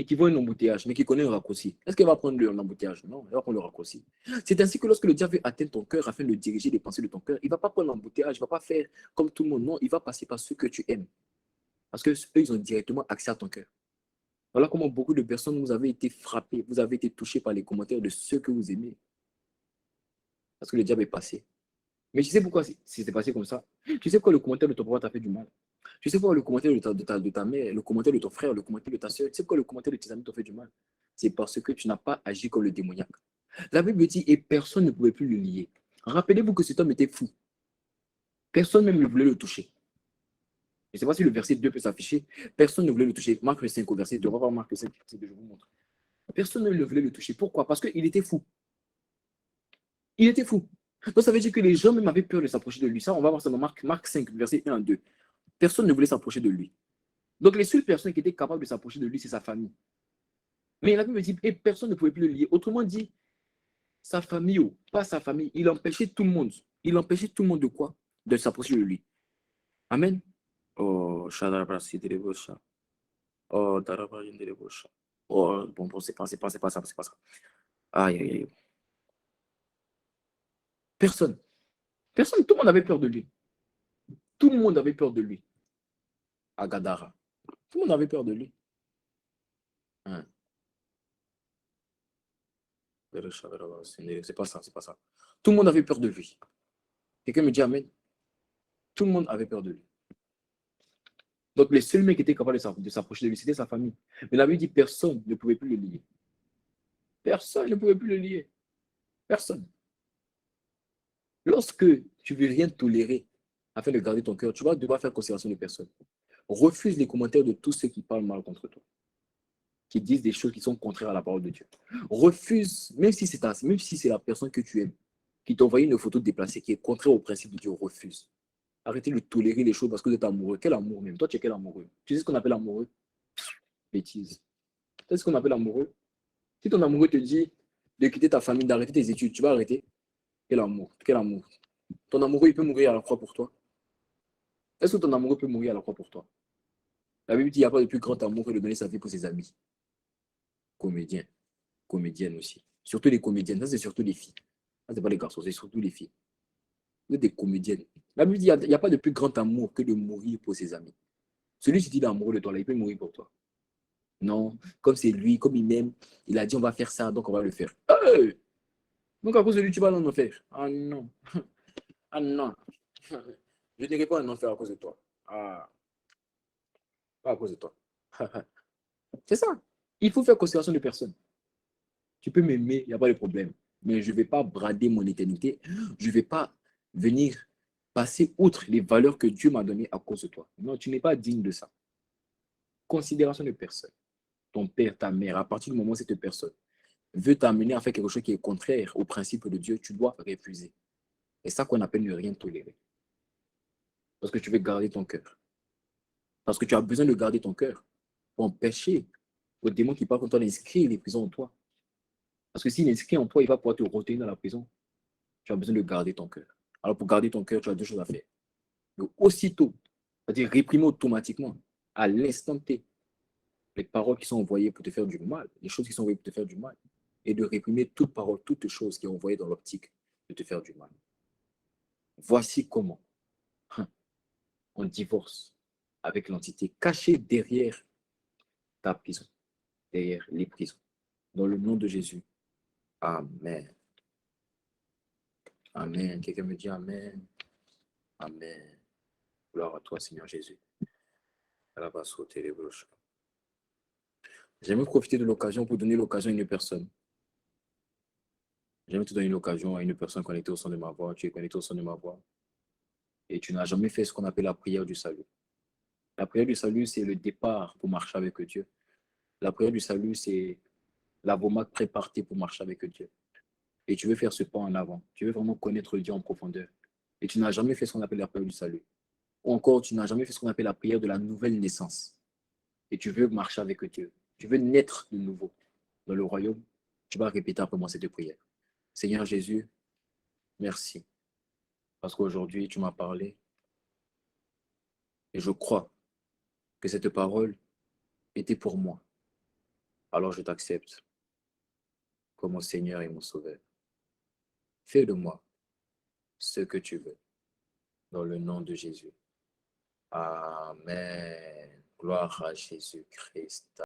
B: et qui voit un embouteillage, mais qui connaît un raccourci. Est-ce qu'elle va prendre l'embouteillage? Non, elle va prendre le raccourci. C'est ainsi que lorsque le diable veut atteindre ton cœur afin de diriger les pensées de ton cœur, il ne va pas prendre l'embouteillage, il ne va pas faire comme tout le monde. Non, il va passer par ceux que tu aimes. Parce qu'eux, ils ont directement accès à ton cœur. Voilà comment beaucoup de personnes, vous avez été frappés, vous avez été touchés par les commentaires de ceux que vous aimez. Parce que le diable est passé. Mais tu sais pourquoi c'est passé comme ça? Tu sais pourquoi le commentaire de ton papa t'a fait du mal? Tu sais pourquoi le commentaire de ta mère, le commentaire de ton frère, le commentaire de ta soeur, tu sais pourquoi le commentaire de tes amis t'a fait du mal? C'est parce que tu n'as pas agi comme le démoniaque. La Bible dit, et personne ne pouvait plus le lier. Rappelez-vous que cet homme était fou. Personne même ne voulait le toucher. Je ne sais pas si le verset 2 peut s'afficher. Personne ne voulait le toucher. Marc 5 au verset 2. On va voir Marc 5, verset 2, je vous montre. Personne ne voulait le toucher. Pourquoi? Parce qu'il était fou. Il était fou. Donc ça veut dire que les gens même avaient peur de s'approcher de lui. Ça, on va voir ça dans Marc 5, verset 1 à 2. Personne ne voulait s'approcher de lui. Donc les seules personnes qui étaient capables de s'approcher de lui, c'est sa famille. Mais la Bible dit, et personne ne pouvait plus le lier. Autrement dit, sa famille ou pas sa famille, il empêchait tout le monde. Il empêchait tout le monde de quoi? De s'approcher de lui. Amen. Oh, Shadarabasi de Rebosha. Oh, Darabari de Rebosha. Oh, bon, c'est pas ça, c'est pas ça. Aïe, aïe, aïe. Personne. Personne, tout le monde avait peur de lui. Tout le monde avait peur de lui. À Gadara. Tout le monde avait peur de lui. Hein. C'est pas ça, c'est pas ça. Tout le monde avait peur de lui. Quelqu'un me dit Amen. Tout le monde avait peur de lui. Donc, les seuls mecs qui étaient capables de s'approcher de lui, c'était sa famille. Mais la Bible dit personne ne pouvait plus le lier. Personne ne pouvait plus le lier. Personne. Lorsque tu ne veux rien tolérer afin de garder ton cœur, tu vas devoir faire considération de personne. Refuse les commentaires de tous ceux qui parlent mal contre toi, qui disent des choses qui sont contraires à la parole de Dieu. Refuse, même si c'est la personne que tu aimes, qui t'a envoyé une photo déplacée, qui est contraire au principe de Dieu, refuse. Arrêtez de tolérer les choses parce que vous êtes amoureux. Quel amour même? Toi, tu es quel amoureux? Tu sais ce qu'on appelle amoureux? Bêtise. Tu sais ce qu'on appelle amoureux? Si ton amoureux te dit de quitter ta famille, d'arrêter tes études, tu vas arrêter? Quel amour? Quel amour? Ton amoureux, il peut mourir à la croix pour toi. Est-ce que ton amoureux peut mourir à la croix pour toi? La Bible dit qu'il n'y a pas de plus grand amour que de donner sa vie pour ses amis. Comédiens, comédiennes aussi. Surtout les comédiennes. Ça, c'est surtout les filles. Ça, c'est pas les garçons, c'est surtout les filles. Vous êtes des comédiennes. La Bible dit qu'il n'y a pas de plus grand amour que de mourir pour ses amis. Celui qui dit l'amour de toi, là, il peut mourir pour toi. Non, comme c'est lui, comme il m'aime, il a dit on va faire ça, donc on va le faire. Hey! Donc à cause de lui, tu vas en enfer. Ah non. Ah non. Je n'irai pas en enfer à cause de toi. Ah, pas à cause de toi. C'est ça. Il faut faire considération de personne. Tu peux m'aimer, il n'y a pas de problème. Mais je ne vais pas brader mon éternité. Je ne vais pas venir passer outre les valeurs que Dieu m'a données à cause de toi. Non, tu n'es pas digne de ça. Considération de personne. Ton père, ta mère, à partir du moment où cette personne veut t'amener à faire quelque chose qui est contraire au principe de Dieu, tu dois refuser. C'est ça qu'on appelle ne rien tolérer. Parce que tu veux garder ton cœur. Parce que tu as besoin de garder ton cœur pour empêcher au démon qui parle contre toi d'inscrire les prisons en toi. Parce que s'il inscrit en toi, il va pouvoir te retenir dans la prison. Tu as besoin de garder ton cœur. Alors pour garder ton cœur, tu as deux choses à faire. Donc aussitôt, c'est-à-dire réprimer automatiquement, à l'instant T, les paroles qui sont envoyées pour te faire du mal, les choses qui sont envoyées pour te faire du mal, et de réprimer toute parole, toute chose qui est envoyée dans l'optique de te faire du mal. Voici comment on divorce avec l'entité cachée derrière ta prison, derrière les prisons. Dans le nom de Jésus. Amen. Amen. Quelqu'un me dit Amen. Amen. Gloire à toi, Seigneur Jésus. J'aimerais profiter de l'occasion pour donner l'occasion à une personne. J'aimerais te donner l'occasion à une personne connectée au son de ma voix. Tu es connecté au son de ma voix. Et tu n'as jamais fait ce qu'on appelle la prière du salut. La prière du salut, c'est le départ pour marcher avec Dieu. La prière du salut, c'est la vomac préparée pour marcher avec Dieu. Et tu veux faire ce pas en avant. Tu veux vraiment connaître Dieu en profondeur. Et tu n'as jamais fait ce qu'on appelle la prière du salut. Ou encore, tu n'as jamais fait ce qu'on appelle la prière de la nouvelle naissance. Et tu veux marcher avec Dieu. Tu veux naître de nouveau dans le royaume. Tu vas répéter après moi cette prière. Seigneur Jésus, merci. Parce qu'aujourd'hui, tu m'as parlé. Et je crois que cette parole était pour moi. Alors je t'accepte comme mon Seigneur et mon Sauveur. Fais de moi ce que tu veux. Dans le nom de Jésus. Amen. Gloire à Jésus-Christ.